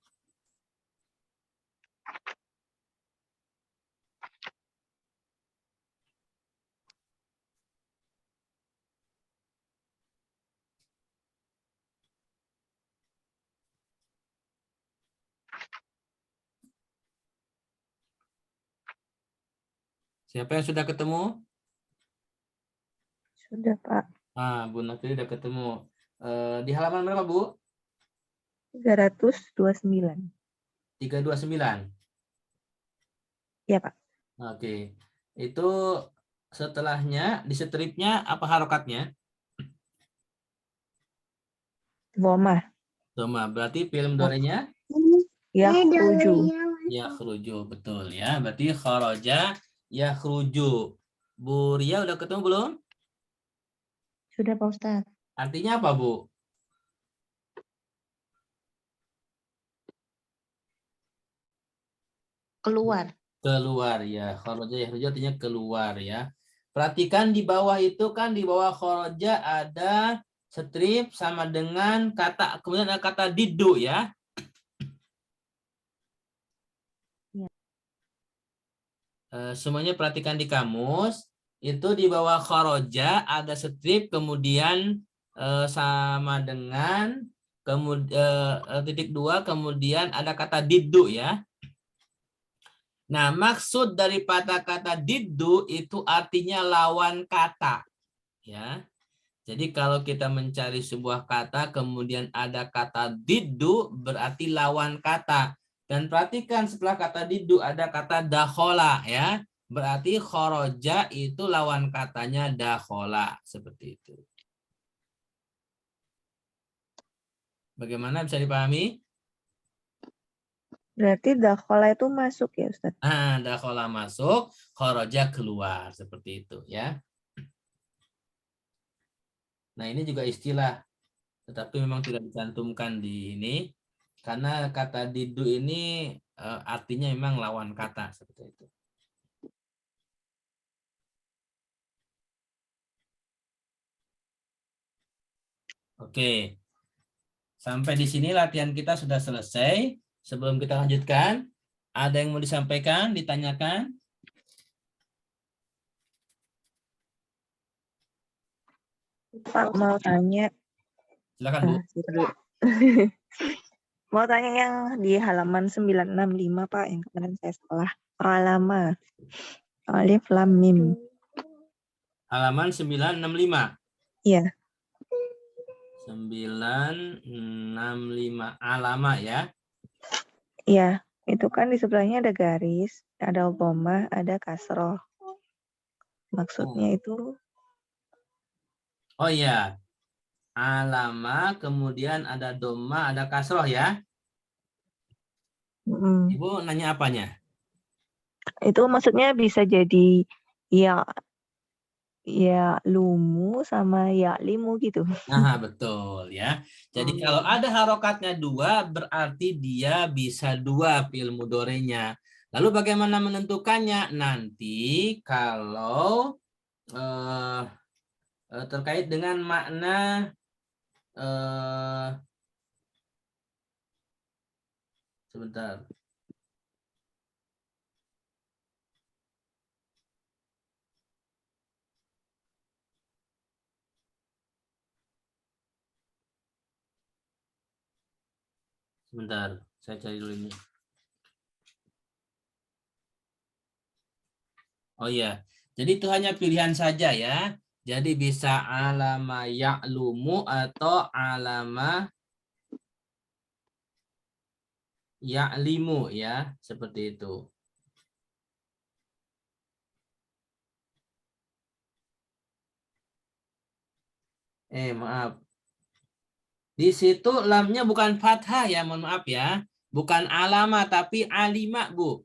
Siapa yang sudah ketemu? Sudah, Pak. Ah, Bu Natri udah ketemu. Di halaman berapa, Bu? 329. 329. Iya, Pak. Oke. Itu setelahnya di stripnya apa harokatnya? Dhamma. Dhamma. Berarti film dorenya? Yakhruju. Yakhruju, betul ya. Berarti kharaja yakhruju. Bu Ria udah ketemu belum? Sudah, Pak Ustadz. Artinya apa, Bu? Keluar. Keluar ya. Kharaja yakhruju artinya keluar ya. Perhatikan di bawah itu kan, di bawah kharaja ada strip sama dengan kata, kemudian ada kata didu ya. Semuanya perhatikan di kamus. Itu di bawah kharaja ada strip, kemudian sama dengan kemudian titik 2, kemudian ada kata didu ya. Nah, maksud daripada kata didu itu artinya lawan kata ya. Jadi kalau kita mencari sebuah kata kemudian ada kata didu berarti lawan kata. Dan perhatikan setelah kata didu ada kata dakhola ya. Berarti khoroja itu lawan katanya dakhola. Seperti itu. Bagaimana, bisa dipahami? Berarti dakhola itu masuk ya, Ustaz? Nah, dakhola masuk, khoroja keluar. Seperti itu ya. Nah, ini juga istilah. Tetapi memang tidak dicantumkan di ini. Karena kata didu ini artinya memang lawan kata. Seperti itu. Oke, sampai di sini latihan kita sudah selesai. Sebelum kita lanjutkan, ada yang mau disampaikan, ditanyakan? Pak, mau tanya. Silakan, Bu. Mau tanya yang di halaman 965, Pak, yang kemarin saya salah. Alama. Alif lam mim. Halaman 965. Iya. 965 alama ya. Iya, itu kan di sebelahnya ada garis, ada dhammah, ada kasroh. Maksudnya itu? Oh iya, alama, kemudian ada doma, ada kasroh ya. Ibu nanya apanya? Itu maksudnya bisa jadi ya lumu sama ya limu gitu. Nah, betul ya. Jadi kalau ada harokatnya dua, berarti dia bisa dua fi'il mudhari'nya. Lalu bagaimana menentukannya? Nanti kalau terkait dengan makna sebentar. Sebentar, saya cari dulu ini. Oh iya, jadi itu hanya pilihan saja ya. Jadi bisa alama ya'lumu atau alama ya'limu ya, seperti itu. Maaf. Di situ lamnya bukan fathah ya, mohon maaf ya. Bukan alama tapi alima, Bu.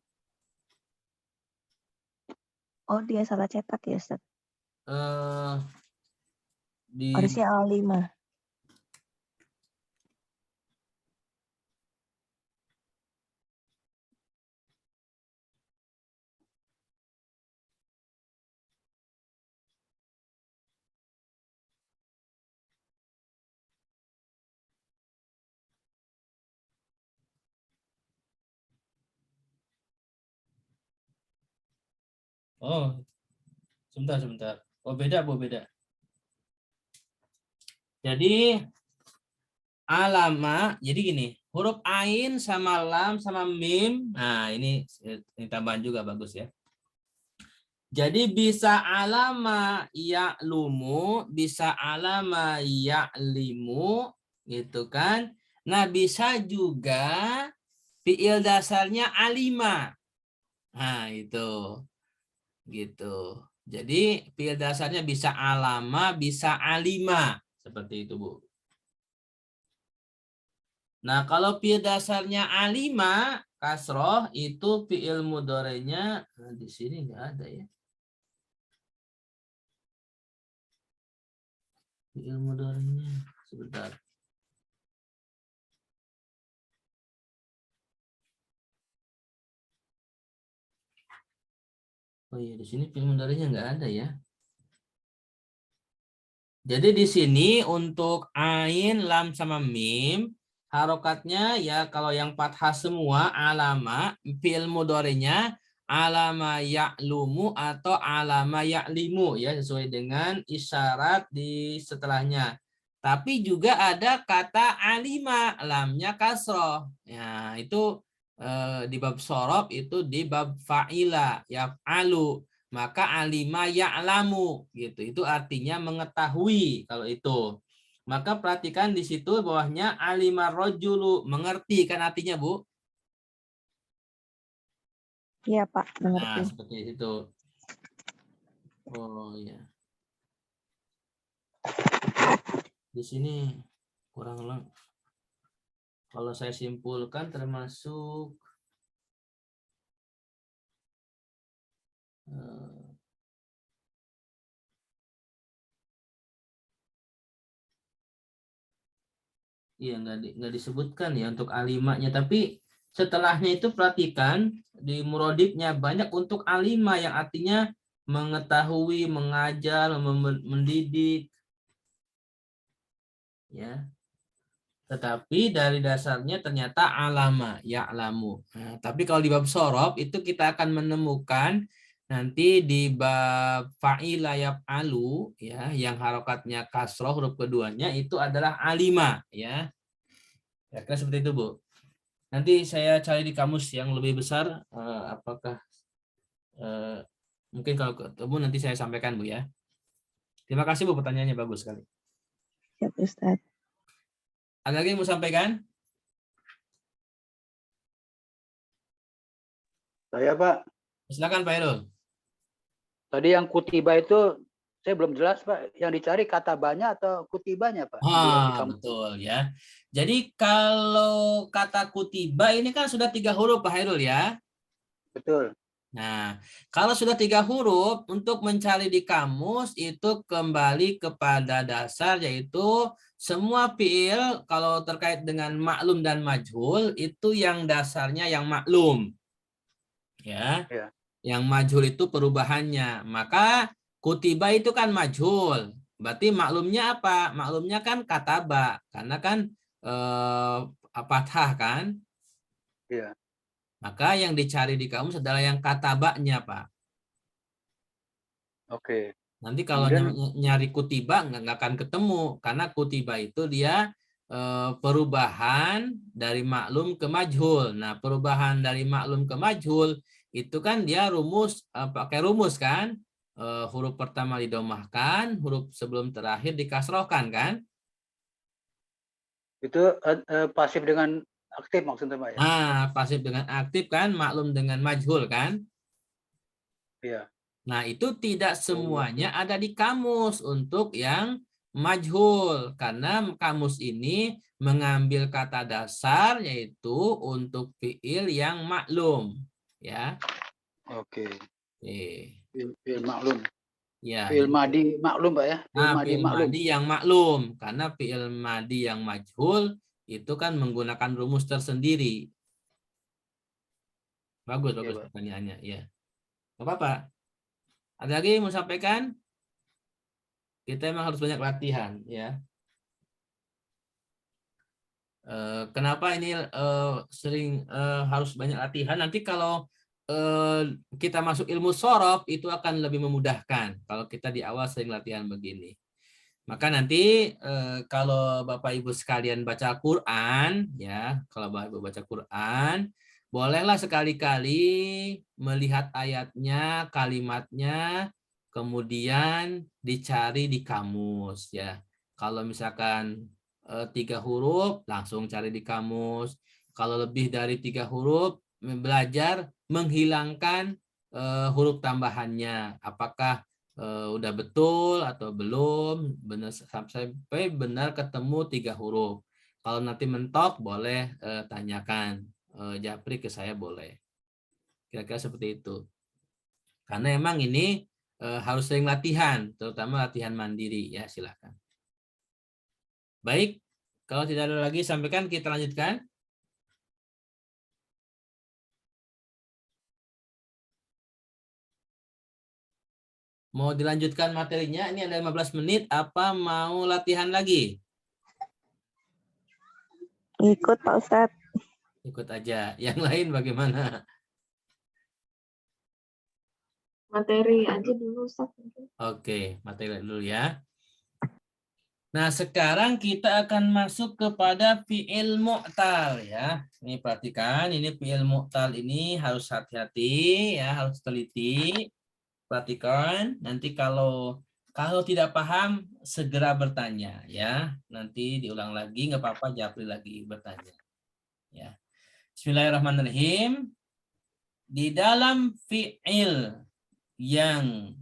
Oh, dia salah cetak ya, Ustaz. Di Harusnya A5. Oh, sebentar. Oh, beda, Bu, beda. Jadi alama, jadi gini, huruf ain sama lam sama mim. Nah, ini tambahan juga bagus ya. Jadi bisa alama ya'lumu, bisa alama ya'limu, gitu kan. Nah, bisa juga fiil dasarnya alima. Nah, itu. Gitu. Jadi fiil dasarnya bisa alama, bisa alima. Seperti itu, Bu. Nah, kalau fiil dasarnya alima, kasroh, itu fiil mudhari'nya, nah, di sini nggak ada ya. Fiil mudhari'nya, sebentar. Oh iya, di sini fiil mudhari'nya nggak ada ya. Jadi di sini untuk ain, lam, sama mim, harokatnya ya kalau yang fathah semua alama, fi'il mudhari'nya alama ya'lumu atau alama ya'limu ya, sesuai dengan isyarat di setelahnya. Tapi juga ada kata alima, lamnya kasroh. Ya, itu di bab sorob, itu di bab fa'ila, yaf'alu. Maka alima ya'lamu gitu. Itu artinya mengetahui kalau itu. Maka perhatikan di situ bawahnya alima rojulu, mengerti kan artinya, Bu? Iya, Pak, Nah, mengerti. seperti itu. Oh ya. Di sini kurang lengkap. Kalau saya simpulkan termasuk iya nggak disebutkan ya untuk alimanya, tapi setelahnya itu perhatikan di murodibnya banyak untuk alima yang artinya mengetahui, mengajar, mendidik, ya. Tetapi dari dasarnya ternyata alama, ya'lamu. Nah, tapi kalau di bab sorob itu kita akan menemukan nanti di bab fa'ila yaf'alu ya, yang harokatnya kasroh huruf keduanya itu adalah alima ya. Ya, kira seperti itu, Bu. Nanti saya cari di kamus yang lebih besar apakah mungkin kalau ketemu nanti saya sampaikan, Bu ya. Terima kasih, Bu, pertanyaannya bagus sekali. Ya, Ustaz. Ada lagi yang mau sampaikan? Saya, Pak. Silakan, Pak Irul. Tadi yang kutiba itu saya belum jelas Pak. Yang dicari kata banyak atau kutibanya Pak? Di kamu. Betul ya. Jadi kalau kata kutiba ini kan sudah 3 huruf Pak Hairul ya. Betul. Nah, kalau sudah 3 huruf, untuk mencari di kamus itu kembali kepada dasar, yaitu semua fiil kalau terkait dengan maklum dan majhul itu yang dasarnya yang maklum. Ya. Ya. Yang majhul itu perubahannya. Maka kutiba itu kan majhul. Berarti maklumnya apa? Maklumnya kan kataba, karena kan fathah kan? Iya. Maka yang dicari di kamus adalah yang katabanya, Pak. Oke. Nanti kalau Kemudian nyari kutiba nggak akan ketemu, karena kutiba itu dia perubahan dari maklum ke majhul. Nah, perubahan dari maklum ke majhul itu kan dia rumus, pakai rumus kan? Huruf pertama didomahkan, huruf sebelum terakhir dikasrohkan kan? itu pasif dengan aktif maksudnya Pak ya? Nah, pasif dengan aktif kan, maklum dengan majhul kan? Iya. Nah, itu tidak semuanya ada di kamus untuk yang majhul. Karena kamus ini mengambil kata dasar yaitu untuk fiil yang maklum. Ya. Oke. Oke. Fiil maklum. Ya, Fiil madi maklum Pak ya? Fiil nah, madi fiil maklum. madi yang maklum. Karena fiil madi yang majhul itu kan menggunakan rumus tersendiri. Bagus, bagus Pak. pertanyaannya. Ya. Gak apa-apa. Ada lagi yang mau sampaikan? Kita emang harus banyak latihan, ya. Kenapa ini sering harus banyak latihan? Nanti kalau kita masuk ilmu sorof itu akan lebih memudahkan kalau kita di awal sering latihan begini. Maka nanti kalau Bapak Ibu sekalian baca Quran, ya, kalau Bapak Ibu baca Quran, bolehlah sekali-kali melihat ayatnya, kalimatnya, kemudian dicari di kamus, ya. Kalau misalkan 3 huruf, langsung cari di kamus. Kalau lebih dari 3 huruf, belajar menghilangkan huruf tambahannya. Apakah udah betul atau belum, benar sampai benar ketemu 3 huruf. Kalau nanti mentok, boleh tanyakan. Japri ke saya boleh. Kira-kira seperti itu. Karena emang ini harus sering latihan, terutama latihan mandiri. Ya, silakan. Baik, kalau tidak ada lagi, sampaikan, kita lanjutkan. Mau dilanjutkan materinya, ini ada 15 menit, apa mau latihan lagi? Ikut Pak Ustadz. Ikut aja. Yang lain bagaimana? Materi aja dulu, Ustaz. Oke, materi dulu ya. Nah, sekarang kita akan masuk kepada fi'il mu'tal ya. Ini perhatikan, ini fi'il mu'tal ini harus hati-hati ya, harus teliti. Perhatikan, nanti kalau tidak paham segera bertanya ya. Nanti diulang lagi, nggak apa-apa, japri lagi bertanya. Ya. Bismillahirrahmanirrahim. Di dalam fi'il yang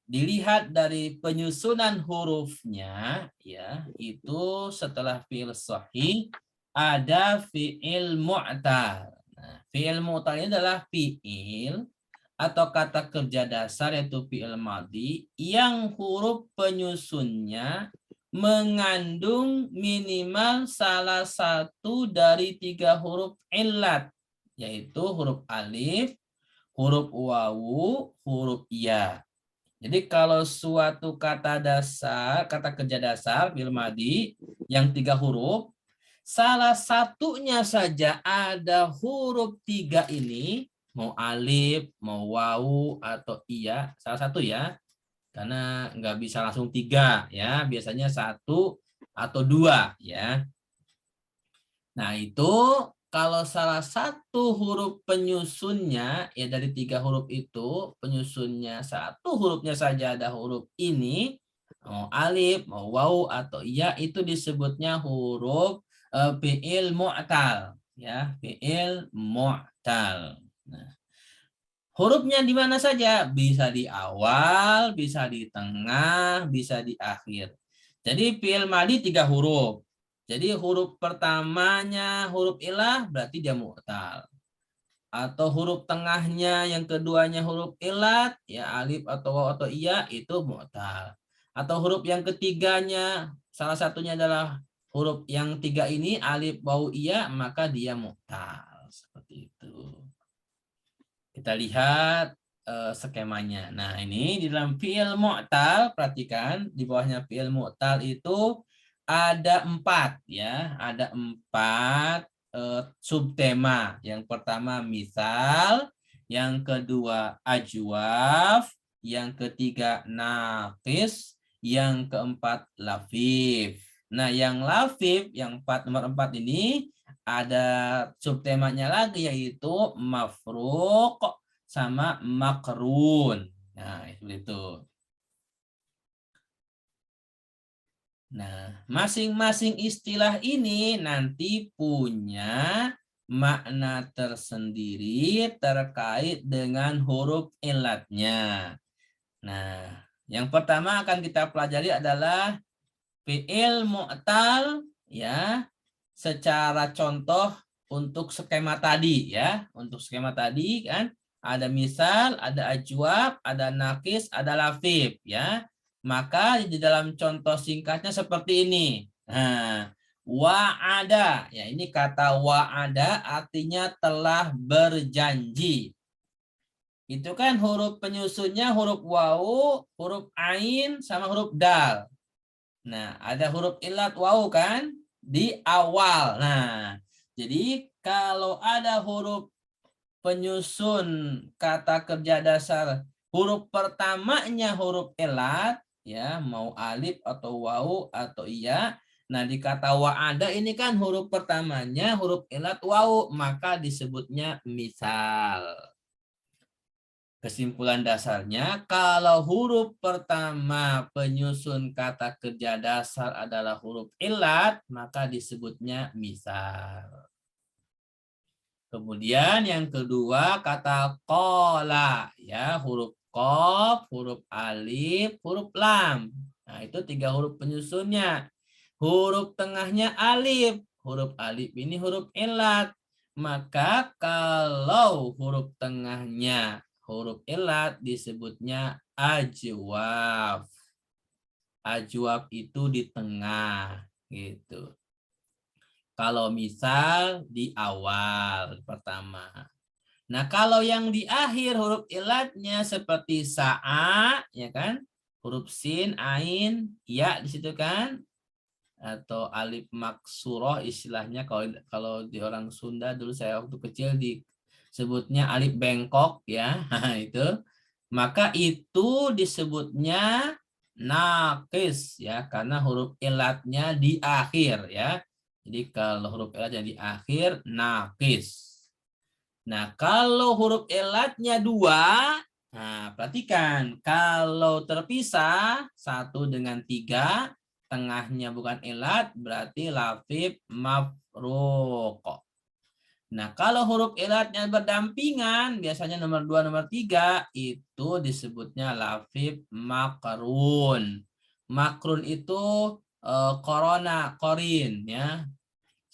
dilihat dari penyusunan hurufnya, ya, itu setelah fi'il sahih ada fi'il mu'tal. Nah, fi'il mu'tal ini adalah fi'il atau kata kerja dasar yaitu fi'il madhi yang huruf penyusunnya mengandung minimal salah satu dari 3 huruf illat, yaitu huruf alif, huruf wawu, huruf ya. Jadi kalau suatu kata dasar, kata kerja dasar fi'il madhi yang 3 huruf, salah satunya saja ada huruf 3 ini, mau alif, mau wawu atau iya, salah satu ya, karena nggak bisa langsung 3 ya, biasanya 1 atau 2 ya. Nah itu kalau salah satu huruf penyusunnya, ya dari 3 huruf itu, penyusunnya 1 hurufnya saja ada huruf ini, mau alif, mau wawu atau iya, itu disebutnya huruf fi'il mu'tal. Ya, fi'il mu'tal. Nah, Hurufnya di mana saja? Bisa di awal, bisa di tengah, bisa di akhir. Jadi fi'il madi 3 huruf. Jadi huruf pertamanya huruf ilah berarti dia mu'tal. Atau huruf tengahnya yang keduanya huruf ilat, ya alif atau waw atau iya itu mu'tal. Atau huruf yang ketiganya salah satunya adalah huruf yang 3 ini alif waw iya, maka dia mu'tal. Seperti itu. Kita lihat skemanya. Nah, ini di dalam fi'il mu'tal, perhatikan di bawahnya fi'il mu'tal itu ada 4 ya, ada 4 subtema. Yang pertama misal, yang kedua ajwaf, yang ketiga naqis, yang keempat lafif. Nah, yang lafif, yang nomor 4 ini ada subtemanya lagi yaitu mafruq sama makrun. Nah, itu. Nah, masing-masing istilah ini nanti punya makna tersendiri terkait dengan huruf ilatnya. Nah, yang pertama akan kita pelajari adalah fi'il mu'tal ya. Secara contoh untuk skema tadi ya. Untuk skema tadi kan ada misal, ada ajwab, ada nakis, ada lafif ya. Maka di dalam contoh singkatnya seperti ini. Nah, wa'ada ya, ini kata wa'ada artinya telah berjanji. Itu kan huruf penyusunnya huruf wawu, huruf ain sama huruf dal. Nah, ada huruf ilat wawu kan di awal. Nah, jadi kalau ada huruf penyusun kata kerja dasar huruf pertamanya huruf ilat ya, mau alif atau wawu atau iya. Nah, di kata wa'ada ini kan huruf pertamanya huruf ilat wawu, maka disebutnya misal. Kesimpulan dasarnya, kalau huruf pertama penyusun kata kerja dasar adalah huruf ilat, maka disebutnya misal. Kemudian yang kedua kata qola, ya, huruf qaf, huruf alif, huruf lam. Nah, itu 3 huruf penyusunnya. Huruf tengahnya alif. Huruf alif ini huruf ilat. Maka kalau huruf tengahnya huruf ilat disebutnya ajwaf. Ajwaf itu di tengah gitu. Kalau misal di awal pertama. Nah, kalau yang di akhir huruf ilatnya seperti sa'a ya kan? Huruf sin, ain, ya di situ kan? Atau alif maksurah istilahnya kalau di orang Sunda dulu saya waktu kecil disebutnya alif bengkok ya. Nah, itu maka itu disebutnya naqis ya, karena huruf ilatnya di akhir ya. Jadi kalau huruf ilatnya di akhir naqis. Nah, kalau huruf ilatnya 2, nah perhatikan kalau terpisah 1 dengan 3, tengahnya bukan ilat berarti lafif mafruq. Nah, kalau huruf ilatnya berdampingan, biasanya nomor 2, nomor 3, itu disebutnya lafif makrun. Makrun itu korona, korin ya.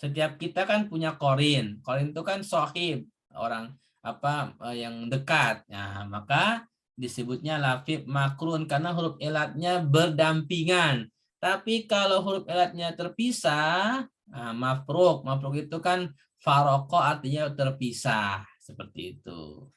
Setiap kita kan punya korin. Korin itu kan sohib, orang yang dekat. Nah, maka disebutnya lafif makrun karena huruf ilatnya berdampingan. Tapi kalau huruf ilatnya terpisah, mafruq. Mafruq itu kan faroko artinya terpisah. Seperti itu.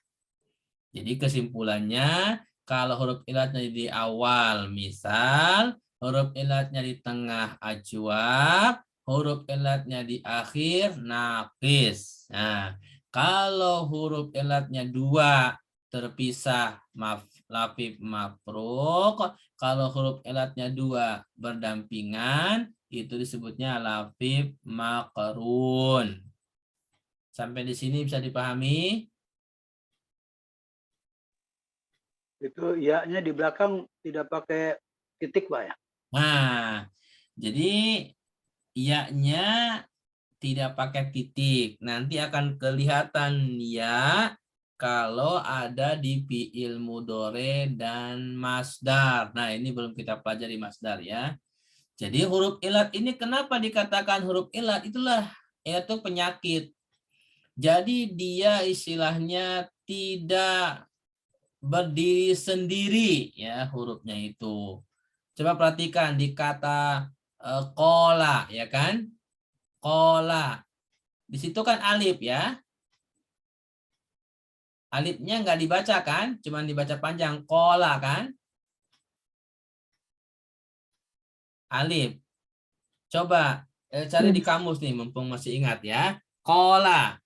Jadi kesimpulannya, kalau huruf ilatnya di awal, misal, huruf ilatnya di tengah ajwab, huruf ilatnya di akhir naqis. Nah, kalau huruf ilatnya 2 terpisah lafif mafruq, kalau huruf ilatnya 2 berdampingan itu disebutnya lafif makrun. Sampai di sini bisa dipahami? Itu ya-nya di belakang tidak pakai titik, Pak ya? Nah, jadi ya-nya tidak pakai titik. Nanti akan kelihatan ya kalau ada di fi'il mudhari dan masdar. Nah, ini belum kita pelajari masdar ya. Jadi huruf ilat ini kenapa dikatakan huruf ilat? Itulah yaitu penyakit. Jadi dia istilahnya tidak berdiri sendiri ya hurufnya itu. Coba perhatikan di kata kola ya kan? Kola. Di situ kan alif ya. Alifnya nggak dibaca kan? Cuman dibaca panjang. Kola kan? Alif. Coba cari di kamus nih, mumpung masih ingat ya. Kola.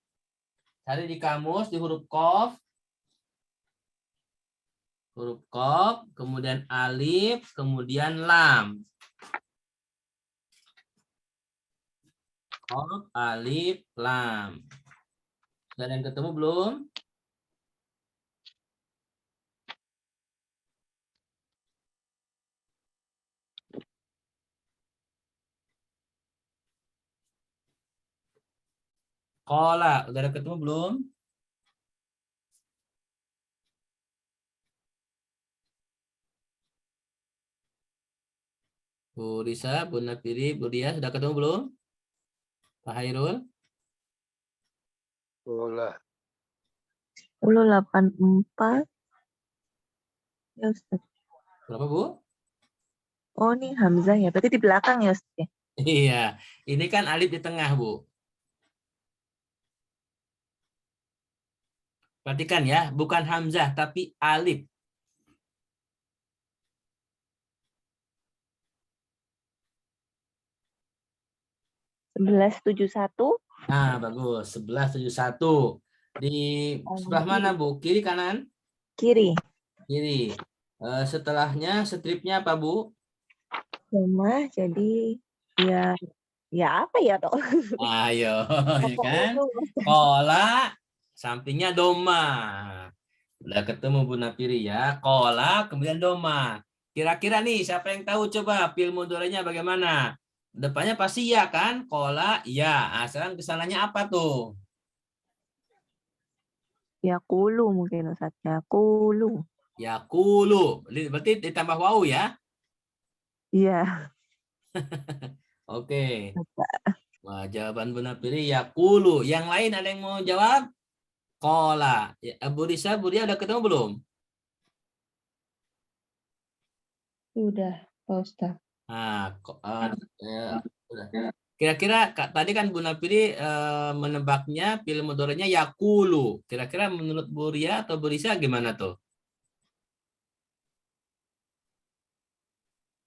Cari di kamus di huruf kof. Huruf kof, kemudian alif, kemudian lam. Kof, alif, lam. Sudah ada yang ketemu belum? Kola, udah ada ketemu belum? Bu Risa, Bu Nafiri, Bu Dia, sudah ketemu belum? Pak Hairul? Bola. 84. Ya, Ustaz. Berapa, Bu? Oh, ini Hamzah ya. Berarti di belakang ya, Ustaz? Iya, ini kan alif di tengah, Bu. Perhatikan ya, bukan Hamzah, tapi alif. Ya. 1171. Nah, bagus. 1171. Di sebelah mana, Bu? Kiri, kanan? Kiri. Kiri. Setelahnya, stripnya apa, Bu? Doma, jadi ya apa ya, toh? Ayo, ya Apa kan? ulu? Kola, sampingnya doma. Udah ketemu Bu Nafiri ya. Kola, kemudian doma. Kira-kira nih, siapa yang tahu coba fi'il mudhari'nya bagaimana? Depannya pasti ya kan? Kola, ya. Nah, sekarang kesananya apa tuh? Yaqulu mungkin, Ustaz. Yaqulu. Yakulu. Berarti ditambah wawu ya? Iya. Oke. Wah, jawaban Bu Nafiri yakulu. Yang lain ada yang mau jawab? Kola. Ya, Bu Risa, Bu Dia udah ketemu belum? Sudah, Pak Ustaz. Nah, udah. Kira-kira tadi kan Bu Nafiri menebaknya fi'il mudhari'nya yakulu. Kira-kira menurut Bu Ria atau Bu Risa gimana tuh?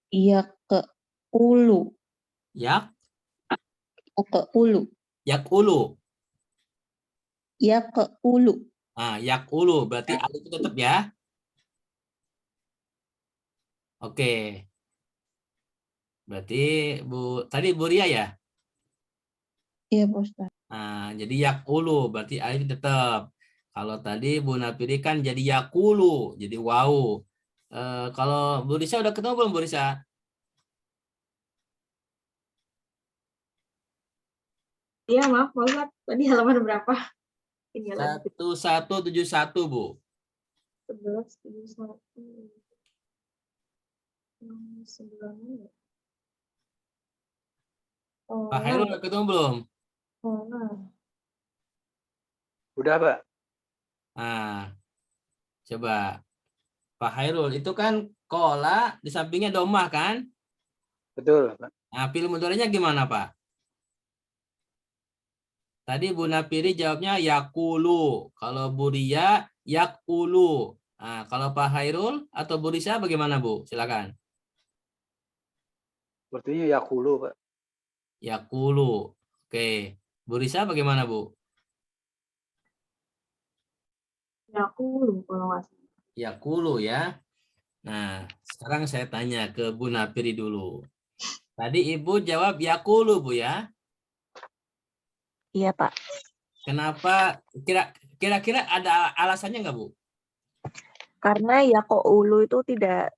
Iya ke ulu. Yak, Ke ulu. yakulu. Iya ke ulu. Nah, yakulu berarti alif itu tetap ya. Oke. Berarti tadi Bu Ria ya? Iya, Pak Ustaz. Nah, jadi yakulu berarti alif tetap. Kalau tadi Bu Nafiri kan jadi yakulu, jadi wawu. Kalau Bu Risa udah ketemu belum Bu Risa? Iya, maaf, Pak Ustadz. Tadi halaman berapa? Tinggalan 1171 Bu. 11, 71. 9. Oh, Pak Hairul udah ketemu belum? Udah, Pak. Nah, coba Pak Hairul itu kan kola di sampingnya domah kan? Betul, Pak. Nah, fi'il mudhari'nya gimana Pak? Tadi Bu Nafiri jawabnya yakulu. Kalau Bu Ria yakulu. Nah, kalau Pak Hairul atau Bu Risa bagaimana Bu? Silakan. Sepertinya yakulu, Pak. Yakulu. Oke. Bu Risa bagaimana Bu? Yakulu kalau nggak salah. Yakulu ya. Nah, sekarang saya tanya ke Bu Nafiri dulu. Tadi Ibu jawab yakulu Bu ya. Iya, Pak. Kenapa? Kira-kira ada alasannya nggak Bu? Karena yaqulu itu tidak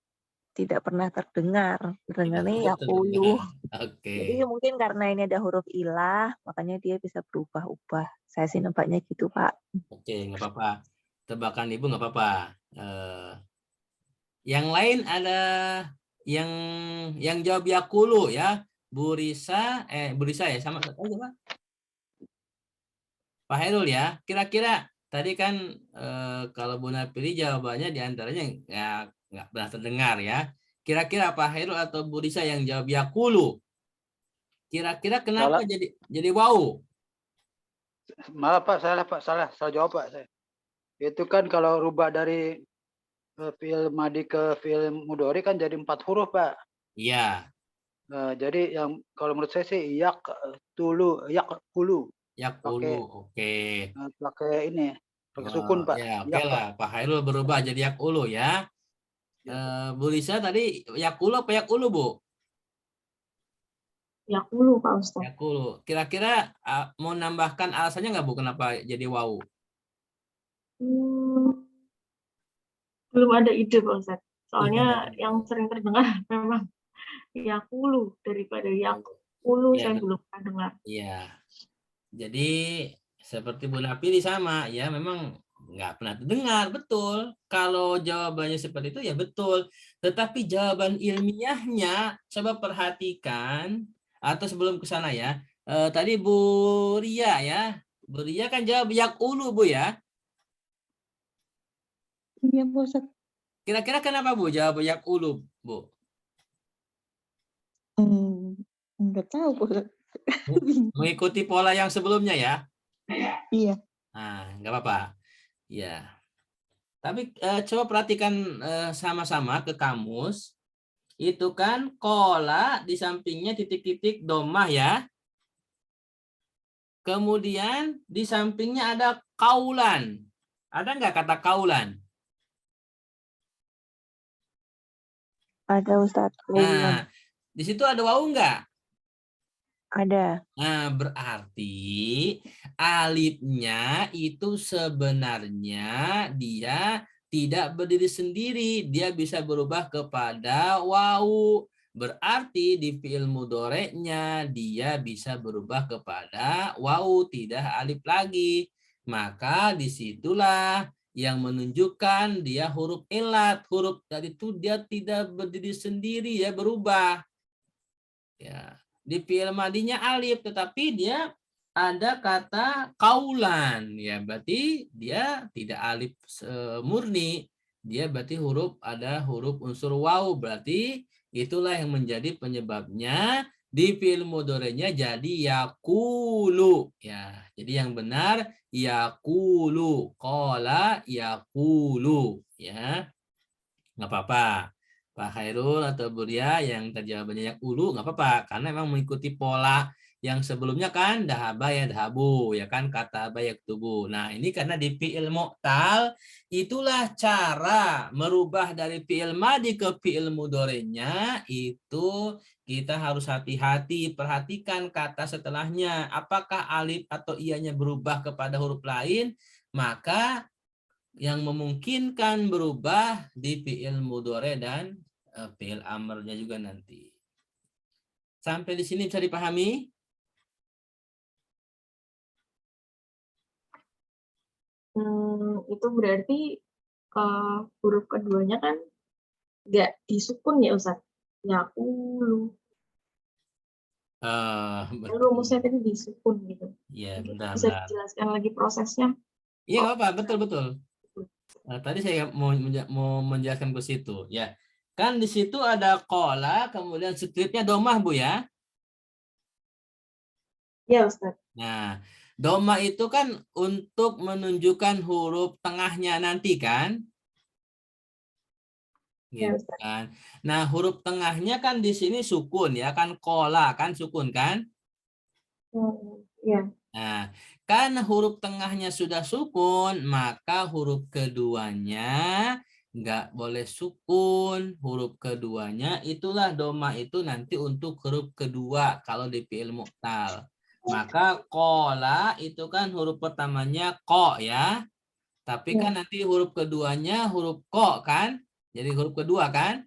pernah terdengar. Terdengarnya yaqulu. Oke. Jadi mungkin karena ini ada huruf ilah, makanya dia bisa berubah-ubah. Saya sih nampaknya gitu, Pak. Oke, nggak apa-apa. tebakan ibu nggak apa-apa. Yang lain ada yang jawab yakulu ya. Bu Risa ya sama siapa? Pak Hairul ya. Kira-kira tadi kan kalau Bu Napili jawabannya diantaranya ya nggak pernah terdengar ya. Kira-kira Pak Hairul atau Bu Risa yang jawab yakulu. Kira-kira kenapa Salah. jadi wow? Maaf Pak, salah jawab Pak saya. Itu kan kalau rubah dari fiil madi ke fiil mudhari kan jadi 4 huruf Pak. Iya. Jadi yang kalau menurut saya sih yakulu. Yakulu, oke. Pakai ini, pakai sukun Pak. Ya, oke Yak, Pak. lah. Pak Hairul berubah jadi yakulu ya. Bu Risa tadi yakulu apa yakulu, Bu? Yakulu Pak Ustadz. Yakulu. Kira-kira mau nambahkan alasannya nggak, Bu? Kenapa jadi wow? Belum ada ide Pak Ustadz. Soalnya yang sering terdengar memang yakulu daripada yakulu, Ya, saya belum pernah dengar. iya. Jadi seperti Bu Napili sama ya, memang nggak pernah terdengar, betul. Kalau jawabannya seperti itu ya betul. Tetapi jawaban ilmiahnya coba perhatikan, atau sebelum ke sana ya. Tadi Bu Ria ya. Bu Ria kan jawab yakulu, Bu ya. Iya, Pak Ustadz. Kira-kira kenapa Bu jawab yakulu, Bu? Enggak tahu, Pak Ustadz. Mengikuti pola yang sebelumnya ya. Iya. Nah, nggak apa-apa. Ya. Tapi coba perhatikan sama-sama ke kamus. Itu kan kola di sampingnya titik-titik domah ya. Kemudian di sampingnya ada kaulan. Ada nggak kata kaulan? Ada Ustadz. Nah, di situ ada wawu nggak? Ada. Nah, berarti alifnya itu sebenarnya dia tidak berdiri sendiri, dia bisa berubah kepada wawu. Berarti di fi'il mudhoreknya dia bisa berubah kepada wawu, tidak alif lagi. Maka disitulah yang menunjukkan dia huruf ilat. Huruf tadi itu dia tidak berdiri sendiri, ya berubah. Ya. Di fi'il madinya alif, tetapi dia ada kata kaulan, ya berarti dia tidak alif murni, dia berarti ada huruf unsur waw, berarti itulah yang menjadi penyebabnya di fi'il mudhari'nya jadi yakulu, ya. Jadi yang benar yakulu, qala yakulu, ya. Nggak apa-apa. Pak Hairul atau Buria yang tadi jawabannya yakulu nggak apa-apa, karena memang mengikuti pola yang sebelumnya kan dahaba ya dahabu, ya kan kata yaktubu. Nah ini karena di fi'il mu'tal itulah cara merubah dari fi'il madi ke fi'il mudhari'nya, itu kita harus hati-hati, perhatikan kata setelahnya, apakah alif atau ianya berubah kepada huruf lain, maka yang memungkinkan berubah di fi'il mudhari dan fi'il amrnya juga nanti. Sampai di sini bisa dipahami? Itu berarti huruf keduanya kan nggak disukun ya Ustaz? Yakulu. Rumusnya tadi disukun gitu. Iya, Bisa dijelaskan lagi prosesnya? Iya, apa? Betul. Nah, tadi saya mau menjelaskan ke situ, ya. Kan di situ ada kola, kemudian skripnya domah, Bu ya? Iya, Ustaz. Nah, domah itu kan untuk menunjukkan huruf tengahnya nanti kan? Gitu kan. Nah, huruf tengahnya kan di sini sukun ya kan, kola kan sukun kan? Iya. Nah, karena huruf tengahnya sudah sukun, maka huruf keduanya nggak boleh sukun. Huruf keduanya itulah doma itu nanti untuk huruf kedua kalau di fi'il mu'tal. Maka kola itu kan huruf pertamanya ko ya. Tapi kan nanti huruf keduanya huruf ko kan. Jadi huruf kedua kan.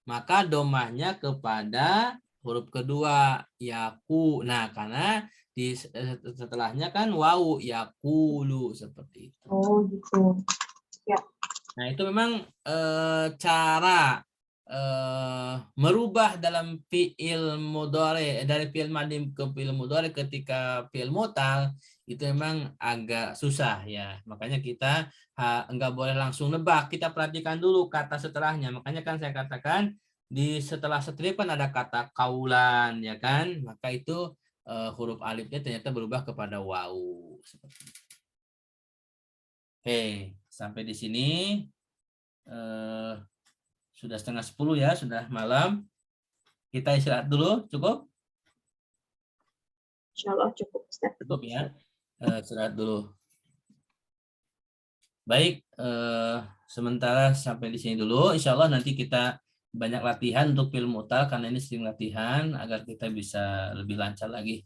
Maka domanya kepada huruf kedua yaku. Nah, karena setelahnya kan wau yaqulu seperti itu. Oh gitu. Nah, itu memang cara merubah dalam fiil mudhari dari fiil madhi ke fiil mudhari ketika fiil mutal itu memang agak susah ya. Makanya kita enggak boleh langsung nebak. Kita perhatikan dulu kata setelahnya. Makanya kan saya katakan di setelah setrip kan ada kata kaulan ya kan. Maka itu huruf alifnya ternyata berubah kepada wau. Oke, sampai di sini sudah 9:30 ya, sudah malam. Kita istirahat dulu, cukup? Insya Allah cukup, Ustaz. Cukup ya, istirahat dulu. Baik, sementara sampai di sini dulu. Insya Allah nanti kita banyak latihan untuk film mutal karena ini sering latihan agar kita bisa lebih lancar lagi.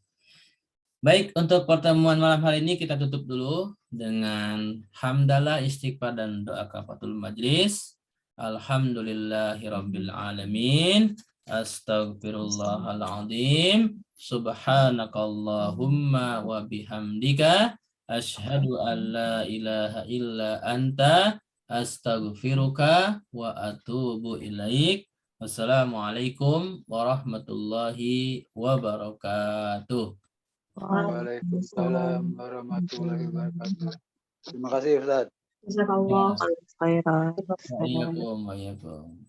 Baik, untuk pertemuan malam hari ini kita tutup dulu dengan hamdalah, istighfar dan doa kafaratul majlis. Alhamdulillahirabbil alamin. Astaghfirullahaladzim. Subhanakallahumma wa bihamdika asyhadu an la ilaha illa anta astaghfiruka wa atubu ilaik. Wassalamualaikum warahmatullahi wabarakatuh. Waalaikumsalam warahmatullahi wabarakatuh. Terima kasih Ustaz. Jazakallah. Khairan. Waalaikumsalam.